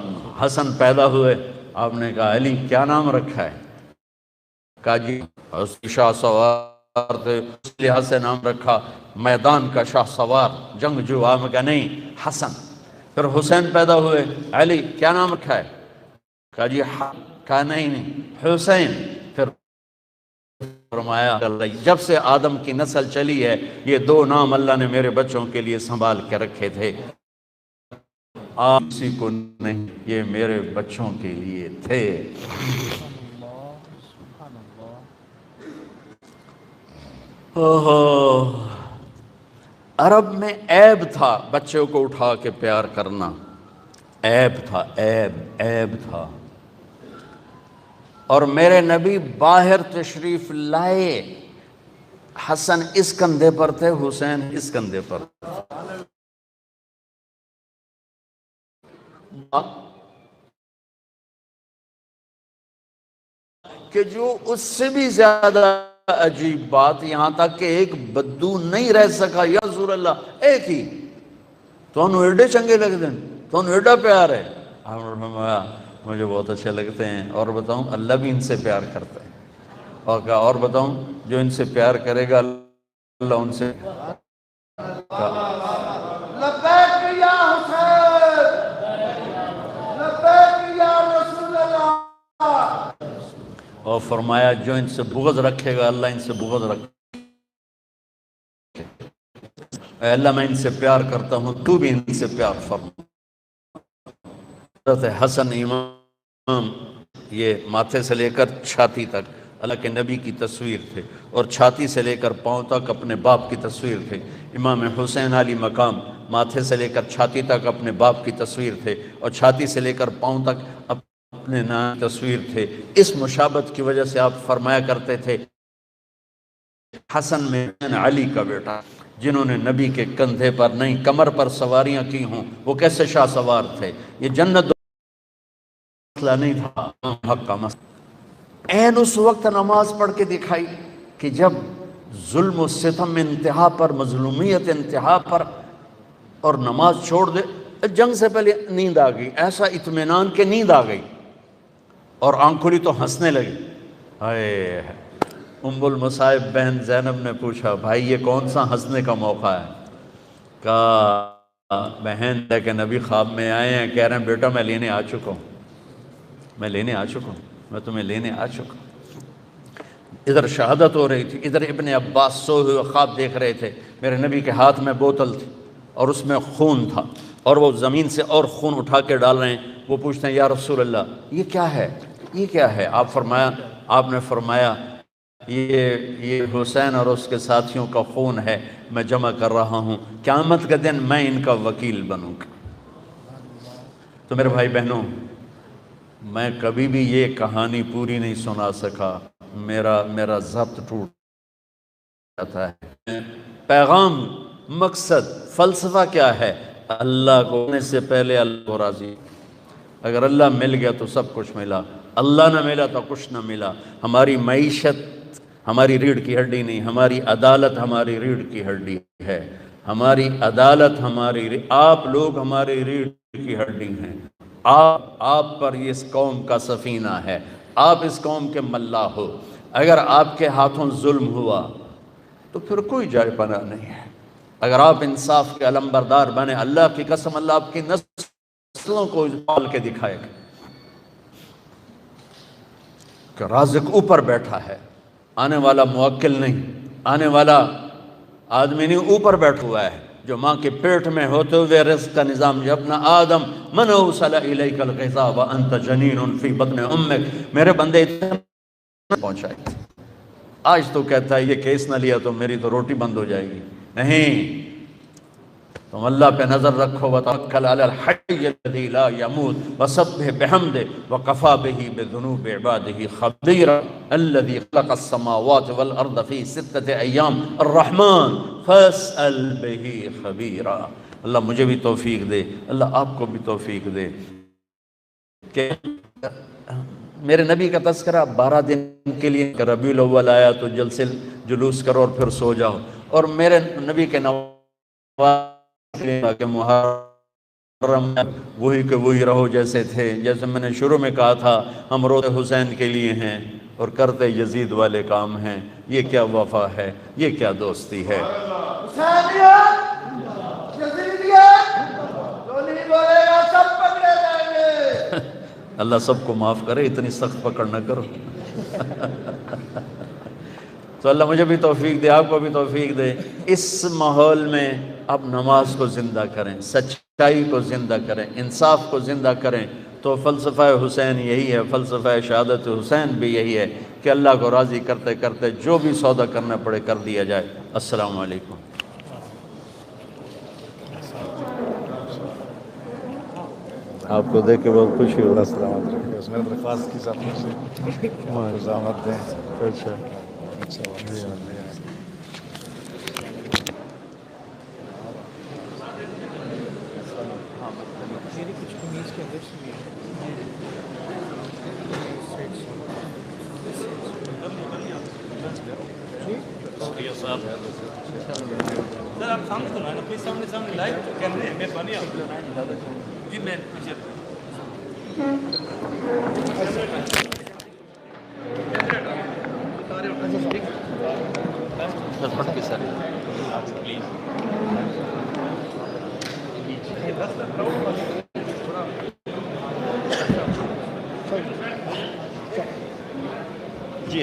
حسن پیدا ہوئے، آپ نے کہا علی کیا نام رکھا ہے؟ کہا جی شاہ سوار تھے اس لحاظ سے نام رکھا، میدان کا شاہ سوار، جنگجو. آپ نے کہا نہیں حسن. پھر حسین پیدا ہوئے، علی کیا نام رکھا ہے؟ کہا جی کہا نہیں حسین. پھر فرمایا جب سے آدم کی نسل چلی ہے یہ 2 نام اللہ نے میرے بچوں کے لیے سنبھال کے رکھے تھے، آپ کسی کو نہیں، یہ میرے بچوں کے لیے تھے. عرب میں عیب تھا بچوں کو اٹھا کے پیار کرنا، عیب تھا، عیب تھا. اور میرے نبی باہر تشریف لائے، حسن اس کندھے پر تھے، حسین اس کندھے پر. کہ جو اس سے بھی زیادہ عجیب بات، یہاں تک کہ ایک بدو نہیں رہ سکا یا رسول اللہ ایک ہی تو انہوں ایڈے چنگے لگتے ہیں، تو انہوں ایڈا پیار ہے. مجھے بہت اچھے لگتے ہیں، اور بتاؤں اللہ بھی ان سے پیار کرتا ہے. اور کہا اور بتاؤں جو ان سے پیار کرے گا اللہ ان سے لبیک یا حسین، لبیک یا رسول اللہ. اور فرمایا جو ان سے بغض رکھے گا اللہ ان سے بغض رکھے. اے اللہ میں ان سے پیار کرتا ہوں تو بھی ان سے پیار فرما. حضرت حسن امام یہ ماتھے سے لے کر چھاتی تک اللہ کے نبی کی تصویر تھے، اور چھاتی سے لے کر پاؤں تک اپنے باپ کی تصویر تھے۔ امام حسین علی مقام ماتھے سے لے کر چھاتی تک اپنے باپ کی تصویر تھے، اور چھاتی سے لے کر پاؤں تک اپنے نام کی تصویر تھے۔ اس مشابہت کی وجہ سے آپ فرمایا کرتے تھے حسن میں علی کا بیٹا، جنہوں نے نبی کے کندھے پر نہیں کمر پر سواریاں کی ہوں، وہ کیسے شاہ سوار تھے۔ یہ جنت مسئلہ نہیں تھا، حق کا مسئلہ۔ عین اس وقت نماز پڑھ کے دکھائی کہ جب ظلم و ستم انتہا پر، مظلومیت انتہا پر، اور نماز چھوڑ دے۔ جنگ سے پہلے نیند آ گئی، ایسا اطمینان کہ نیند آ گئی، اور آنکھ کھلی تو ہنسنے لگی۔ ہائے، ام المصائب بہن زینب نے پوچھا بھائی یہ کون سا ہنسنے کا موقع ہے؟ کہا بہن لیکن نبی خواب میں آئے ہیں، کہہ رہے ہیں بیٹا میں لینے آ چکا ہوں، میں لینے آ چکا ہوں، میں تمہیں لینے آ چکا ہوں۔ ادھر شہادت ہو رہی تھی، ادھر ابن عباس سوئے ہوئے خواب دیکھ رہے تھے، میرے نبی کے ہاتھ میں بوتل تھی اور اس میں خون تھا، اور وہ زمین سے اور خون اٹھا کے ڈال رہے ہیں۔ وہ پوچھتے ہیں یا رسول اللہ یہ کیا ہے، یہ کیا ہے؟ آپ نے فرمایا یہ حسین اور اس کے ساتھیوں کا خون ہے، میں جمع کر رہا ہوں، قیامت کے دن میں ان کا وکیل بنوں گا۔ تو میرے بھائی بہنوں، میں کبھی بھی یہ کہانی پوری نہیں سنا سکا، میرا ضبط ٹوٹ جاتا ہے۔ پیغام، مقصد، فلسفہ کیا ہے؟ اللہ کو ہونے سے پہلے اللہ کو راضی۔ اگر اللہ مل گیا تو سب کچھ ملا، اللہ نہ ملا تو کچھ نہ ملا۔ ہماری معیشت ہماری ریڑھ کی ہڈی نہیں، ہماری عدالت ہماری ریڑھ کی ہڈی ہے، ہماری عدالت آپ لوگ ہماری ریڑھ کی ہڈی ہیں۔ آپ پر اس قوم کا سفینہ ہے، آپ اس قوم کے ملا ہو۔ اگر آپ کے ہاتھوں ظلم ہوا تو پھر کوئی جائے پناہ نہیں ہے۔ اگر آپ انصاف کے علمبردار بنے، اللہ کی قسم اللہ آپ کی نسلوں کو پال کے دکھائے گا کہ رازق اوپر بیٹھا ہے، آنے والا موکل نہیں، آنے والا آدمی نہیں، اوپر بیٹھا ہوا ہے، جو ماں کے پیٹ میں ہوتے ہوئے رزق کا نظام۔ یا ابن آدم من اوصل الیک الغذاء وانت جنین فی بطن امک، میرے بندے اتنے پہنچائے۔ آج تو کہتا ہے یہ کیس نہ لیا تو میری تو روٹی بند ہو جائے گی۔ نہیں، تم اللہ پہ نظر رکھو، وتوکل علی الحی الذی لا یموت وسبح بحمدہ وکفی بہ بذنوب عبادہ خبیرا الذی خلق السماوات والارض فی ستۃ ایام الرحمن فاسأل بہ خبیرا۔ اللہ مجھے بھی توفیق دے، اللہ آپ کو بھی توفیق دے کہ میرے نبی کا تذکرہ 12 دن کے لیے، ربیع الاول آیا تو جلسے جلوس کرو اور پھر سو جاؤ، اور میرے نبی کے نواز کہ محرم وہی کہ وہی رہو جیسے تھے۔ جیسے میں نے شروع میں کہا تھا، ہم روتے حسین کے لیے ہیں اور کرتے یزید والے کام ہیں۔ یہ کیا وفا ہے، یہ کیا دوستی ہے۔ حسینیت، یزیدیت، جو نہیں بولے گا سب پکڑے جائیں گے۔ اللہ سب کو معاف کرے، اتنی سخت پکڑ نہ کرو۔ تو اللہ مجھے بھی توفیق دے، آپ کو بھی توفیق دے۔ اس ماحول میں آپ نماز کو زندہ کریں، سچائی کو زندہ کریں، انصاف کو زندہ کریں۔ تو فلسفہ حسین یہی ہے، فلسفہ شہادت حسین بھی یہی ہے کہ اللہ کو راضی کرتے کرتے جو بھی سودا کرنا پڑے کر دیا جائے۔ السلام علیکم۔ آپ کو دیکھ کے بہت خوشی ہو۔ سلامت رکھے، اس میں درخواست کی سب سے زحمت دیں۔ اچھا سر آپ سامنے تو نا پلیز، سامنے لائیو کیمرے ہیں، مہربانی آپ جی میں پیچھے سر پٹ کے سر پلیز۔ جی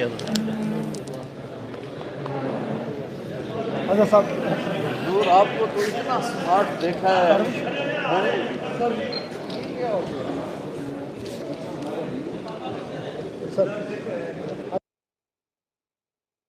حضرت صاحب حضور آپ کو تو اتنا اسمارٹ دیکھا ہے۔ سر